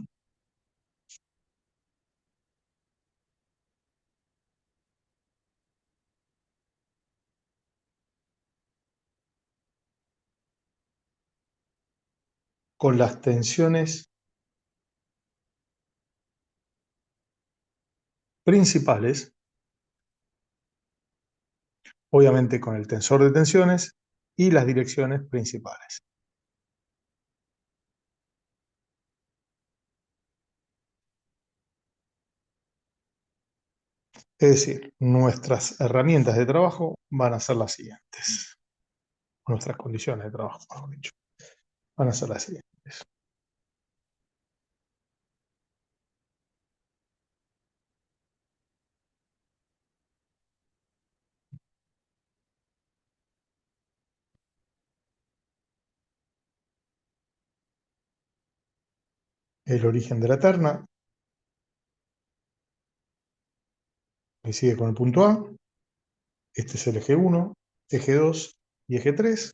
con las tensiones principales, obviamente con el tensor de tensiones y las direcciones principales. Es decir, nuestras herramientas de trabajo van a ser las siguientes. Nuestras condiciones de trabajo, mejor dicho, van a ser las siguientes. El origen de la terna coincide con el punto A. Este es el eje 1, eje 2 y eje 3.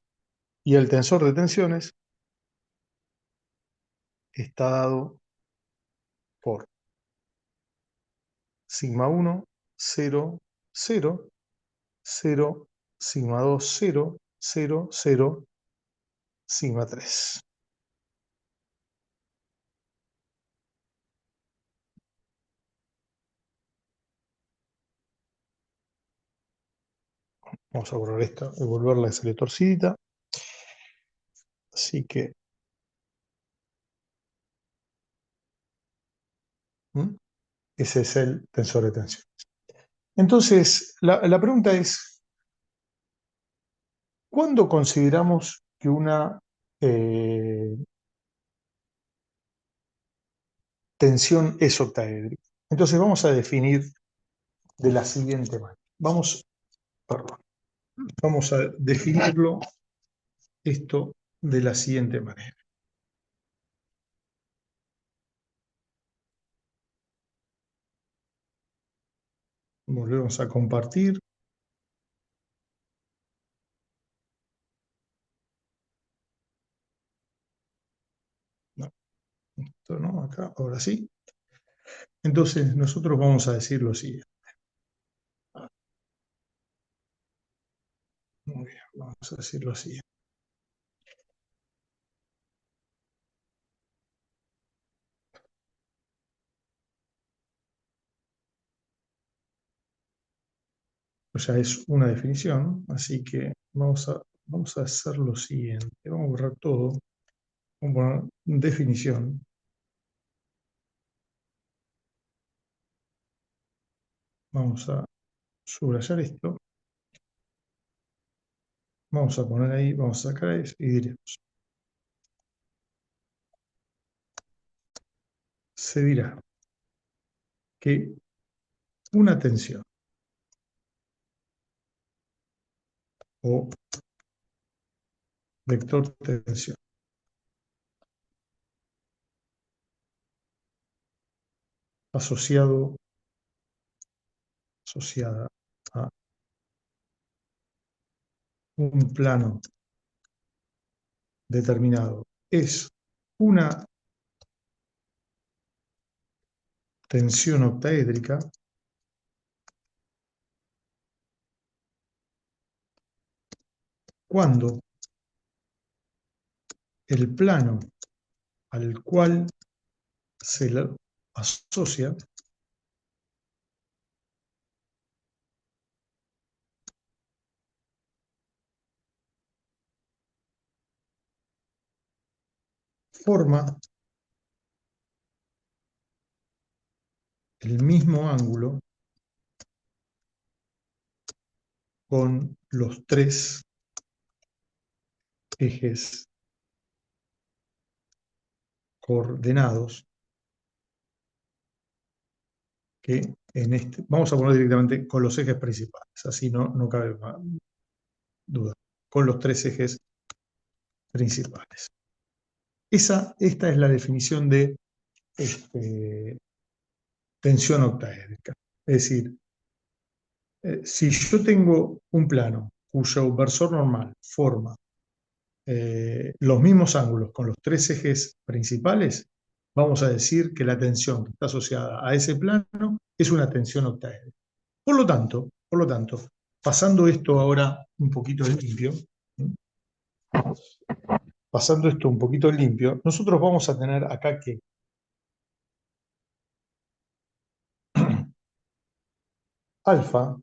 Y el tensor de tensiones está dado por sigma 1, 0, 0, 0, sigma 2, 0, 0, 0, sigma 3. Vamos a borrar esto y volverla a salir torcidita. Así que ¿Mm? Ese es el tensor de tensión. Entonces, la pregunta es, ¿cuándo consideramos que una eh, tensión es octaédrica? Entonces vamos a definir de la siguiente manera. Perdón, vamos a definirlo esto de la siguiente manera. Volvemos a compartir. No, esto no, acá, ahora sí. Entonces nosotros vamos a decir lo siguiente. Muy bien, vamos a decir lo siguiente. ya es una definición, así que vamos a hacer lo siguiente. Vamos a borrar todo. Vamos a poner definición. Vamos a subrayar esto. Vamos a poner ahí, vamos a sacar eso y diremos. Se dirá que una tensión o vector tensión asociado, asociada a un plano determinado es una tensión octaédrica cuando el plano al cual se la asocia forma el mismo ángulo con los tres ejes coordenados que en este, vamos a poner directamente con los ejes principales, así no cabe más duda, con los tres ejes principales. Esta es la definición de tensión octaédrica. Es decir, si yo tengo un plano cuyo versor normal forma los mismos ángulos con los tres ejes principales, vamos a decir que la tensión que está asociada a ese plano es una tensión octaédrica. Por lo tanto, pasando esto ahora un poquito en limpio, ¿sí? Pasando esto un poquito en limpio, nosotros vamos a tener acá que alfa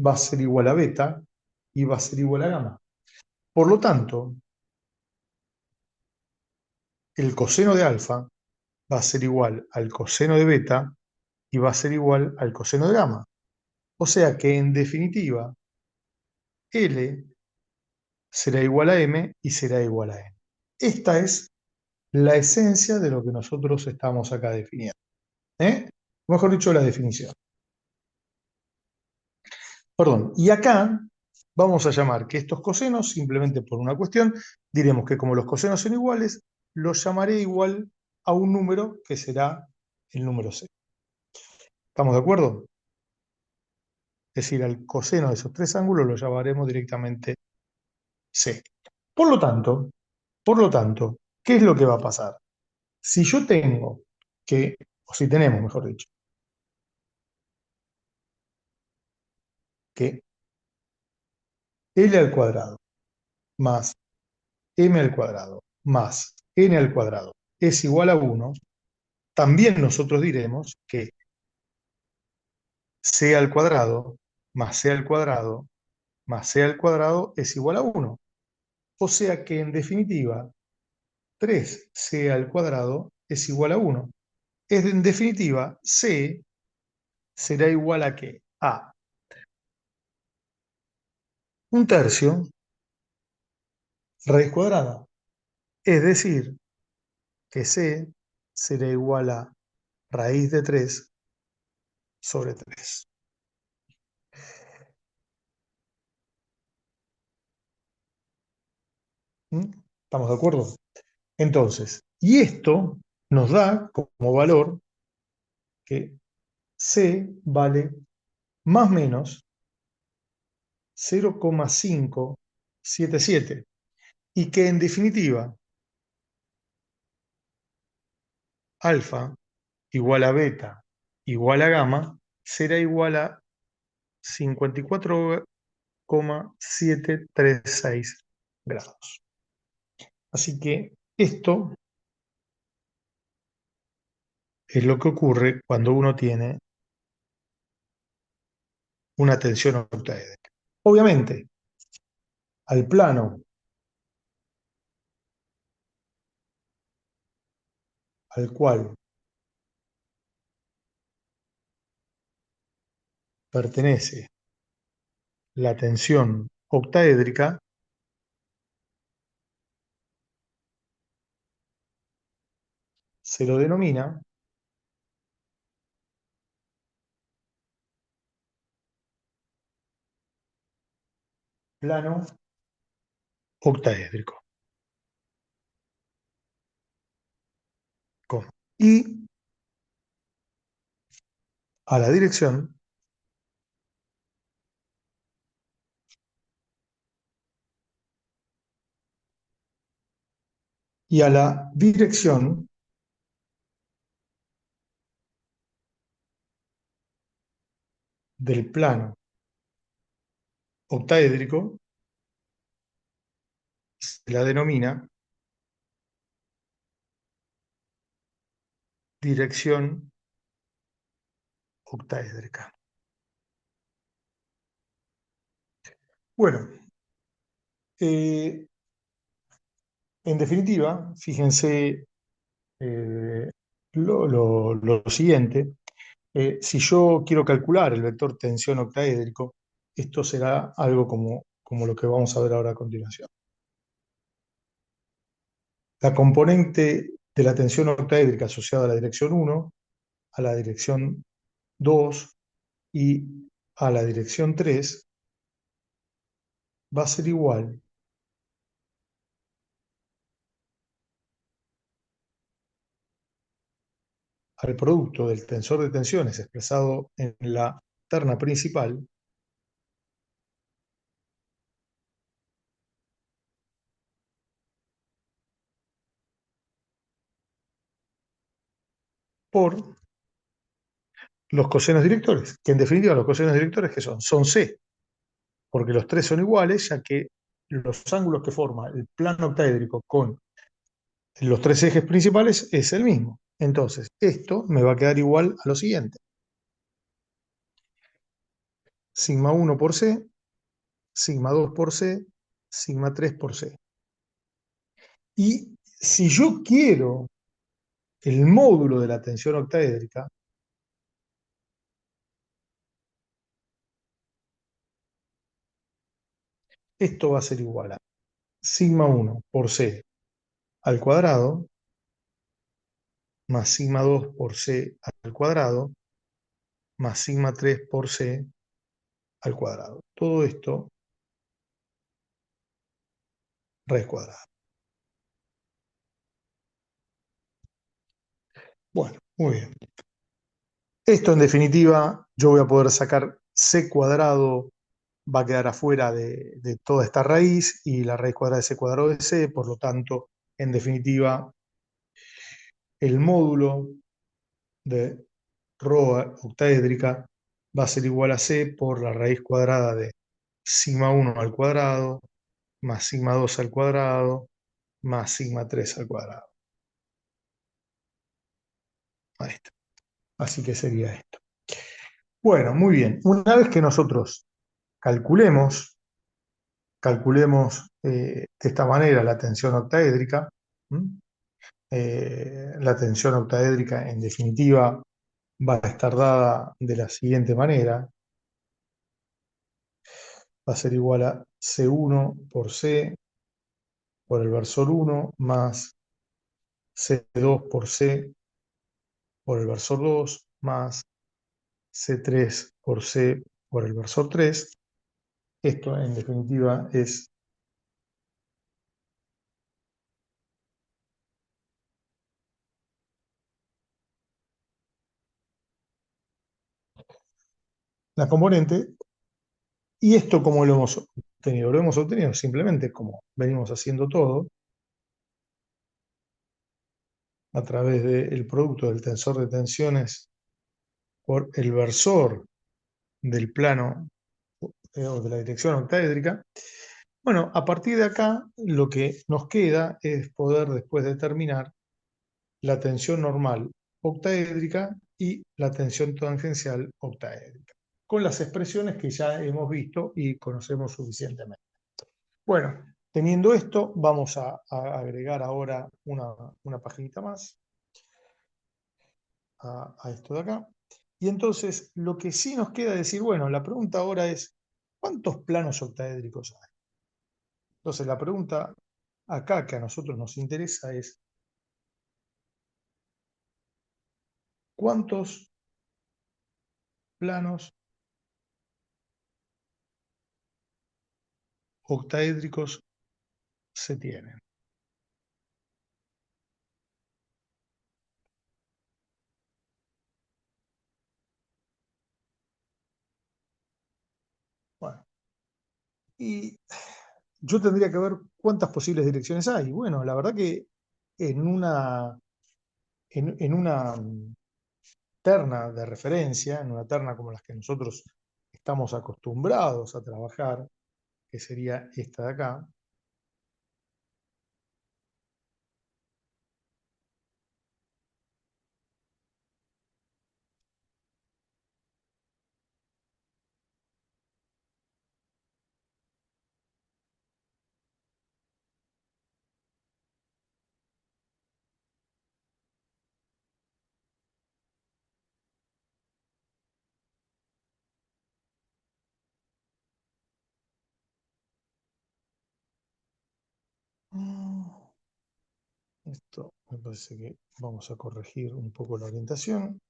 va a ser igual a beta y va a ser igual a gamma. Por lo tanto, el coseno de alfa va a ser igual al coseno de beta y va a ser igual al coseno de gamma. O sea que en definitiva, L será igual a M y será igual a N. Esta es la esencia de lo que nosotros estamos acá definiendo. Mejor dicho, la definición. Perdón, y acá vamos a llamar que estos cosenos, simplemente por una cuestión, diremos que como los cosenos son iguales, los llamaré igual a un número que será el número C. ¿Estamos de acuerdo? Es decir, al coseno de esos tres ángulos lo llamaremos directamente C. Por lo tanto, por lo tanto, ¿qué es lo que va a pasar? Si yo tengo que, o si tenemos, mejor dicho, que L al cuadrado más M al cuadrado más N al cuadrado es igual a 1, también nosotros diremos que C al cuadrado más C al cuadrado más C al cuadrado es igual a 1. O sea que en definitiva, 3C al cuadrado es igual a 1. En definitiva, C será igual a ¿qué? A un tercio raíz cuadrada. Es decir, que C será igual a raíz de 3 sobre 3. ¿Mm? ¿Estamos de acuerdo? Entonces, y esto nos da como valor que C vale más o menos 0,577 y que en definitiva alfa igual a beta igual a gamma será igual a 54,736 grados. Así que esto es lo que ocurre cuando uno tiene una tensión octaédrica. Obviamente, al plano al cual pertenece la tensión octaédrica se lo denomina plano octaédrico. Y a la dirección y a la dirección del plano octaédrico se la denomina dirección octaédrica. Bueno, eh, en definitiva, fíjense lo siguiente. Si yo quiero calcular el vector tensión octaédrico, esto será algo como lo que vamos a ver ahora a continuación. La componente de la tensión octaédrica asociada a la dirección 1, a la dirección 2 y a la dirección 3 va a ser igual al producto del tensor de tensiones expresado en la terna principal por los cosenos directores, que en definitiva los cosenos directores ¿qué son? Son C, porque los tres son iguales, ya que los ángulos que forma el plano octaédrico con los tres ejes principales es el mismo. Entonces, esto me va a quedar igual a lo siguiente. Sigma 1 por C, sigma 2 por C, sigma 3 por C. Y si yo quiero el módulo de la tensión octaédrica, esto va a ser igual a sigma 1 por C al cuadrado más sigma 2 por C al cuadrado más sigma 3 por C al cuadrado. Todo esto raíz cuadrada. Bueno, muy bien. Esto en definitiva, yo voy a poder sacar C cuadrado, va a quedar afuera de toda esta raíz y la raíz cuadrada de C cuadrado de C, por lo tanto, en definitiva, el módulo de ρ octaédrica va a ser igual a C por la raíz cuadrada de sigma 1 al cuadrado, más sigma 2 al cuadrado, más sigma 3 al cuadrado. Ahí está. Así que sería esto. Bueno, muy bien. Una vez que nosotros calculemos de esta manera la tensión octaédrica, la tensión octaédrica en definitiva va a estar dada de la siguiente manera. Va a ser igual a C1 por C por el versor 1 más C2 por C por el versor 2 más C3 por C por el versor 3. Esto en definitiva es la componente. ¿Y esto cómo lo hemos obtenido? Lo hemos obtenido simplemente como venimos haciendo todo, a través del producto del tensor de tensiones por el versor del plano o de la dirección octaédrica. Bueno, a partir de acá lo que nos queda es poder después determinar la tensión normal octaédrica y la tensión tangencial octaédrica. con las expresiones que ya hemos visto y conocemos suficientemente. Bueno, teniendo esto, vamos a agregar ahora una paginita más a esto de acá. Y entonces lo que sí nos queda decir, bueno, la pregunta ahora es, ¿cuántos planos octaédricos hay? Entonces la pregunta acá que a nosotros nos interesa es, ¿cuántos planos octaédricos se tienen? Bueno, y yo tendría que ver cuántas posibles direcciones hay. Bueno, la verdad que en una terna de referencia, en una terna como las que nosotros estamos acostumbrados a trabajar, que sería esta de acá, esto me parece que vamos a corregir un poco la orientación.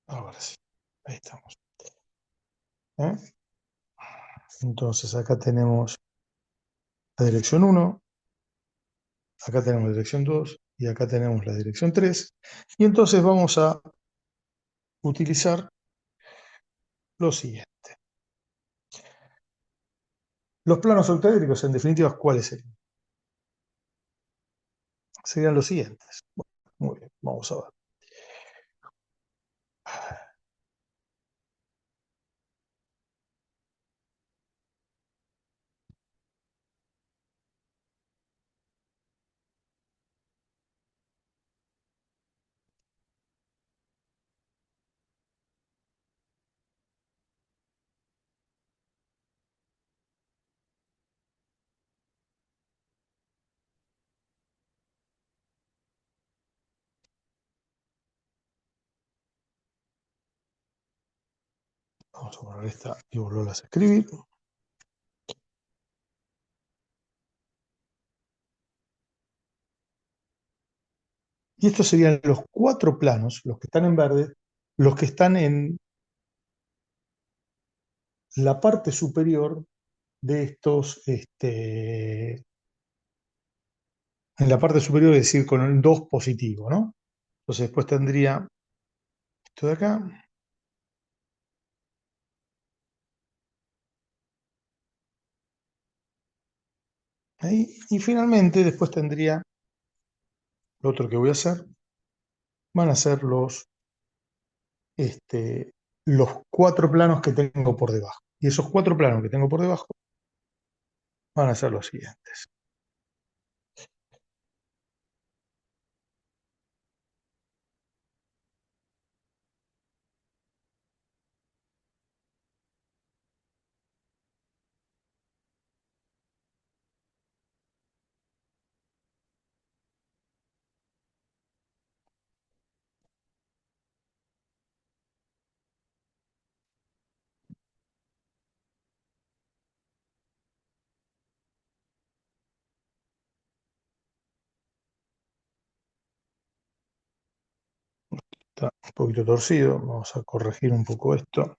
Ahora sí, ahí estamos. ¿Eh? Entonces acá tenemos la dirección 1, acá tenemos la dirección 2 y acá tenemos la dirección 3. Y entonces vamos a utilizar lo siguiente. Los planos octaédricos, en definitiva, ¿cuáles serían? Serían los siguientes. Bueno, muy bien, vamos a ver. Vamos a poner esta y volverlas a escribir. Y estos serían los 4 planos, los que están en verde, los que están en la parte superior de estos, en la parte superior, es decir, con el 2 positivo, ¿no? Entonces después tendría esto de acá, ahí, y finalmente después tendría lo otro que voy a hacer, van a ser los 4 planos que tengo por debajo. Y esos 4 planos que tengo por debajo van a ser los siguientes. Está un poquito torcido, vamos a corregir un poco esto.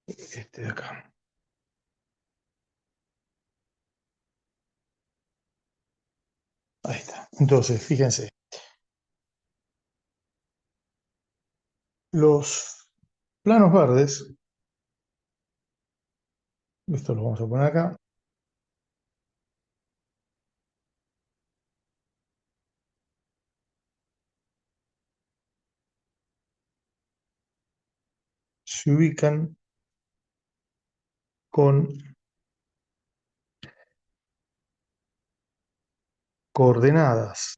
Este de acá. Ahí está. Entonces, fíjense, los planos verdes, esto lo vamos a poner acá, se ubican con coordenadas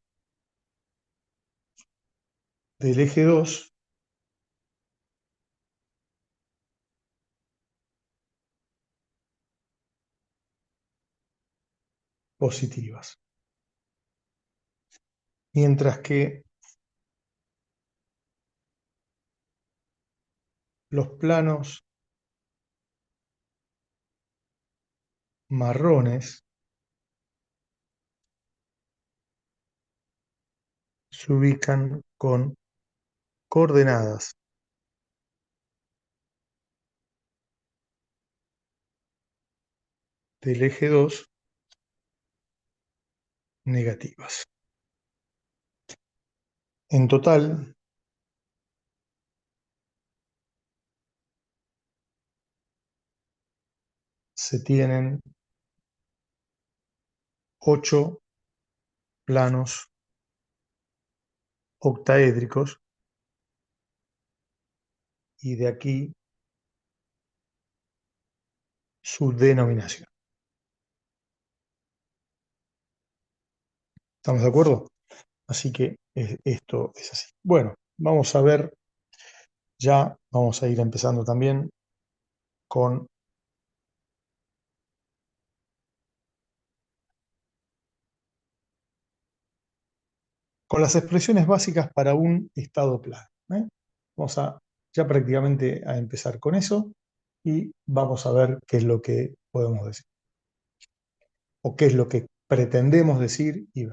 del eje 2 positivas. Mientras que los planos marrones se ubican con coordenadas del eje 2 negativas. En total, se tienen 8 planos octaédricos y de aquí su denominación. ¿Estamos de acuerdo? Así que esto es así. Bueno, vamos a ver, ya vamos a ir empezando también con, con las expresiones básicas para un estado plano, ¿eh? Vamos a ya prácticamente a empezar con eso y vamos a ver qué es lo que podemos decir o qué es lo que pretendemos decir y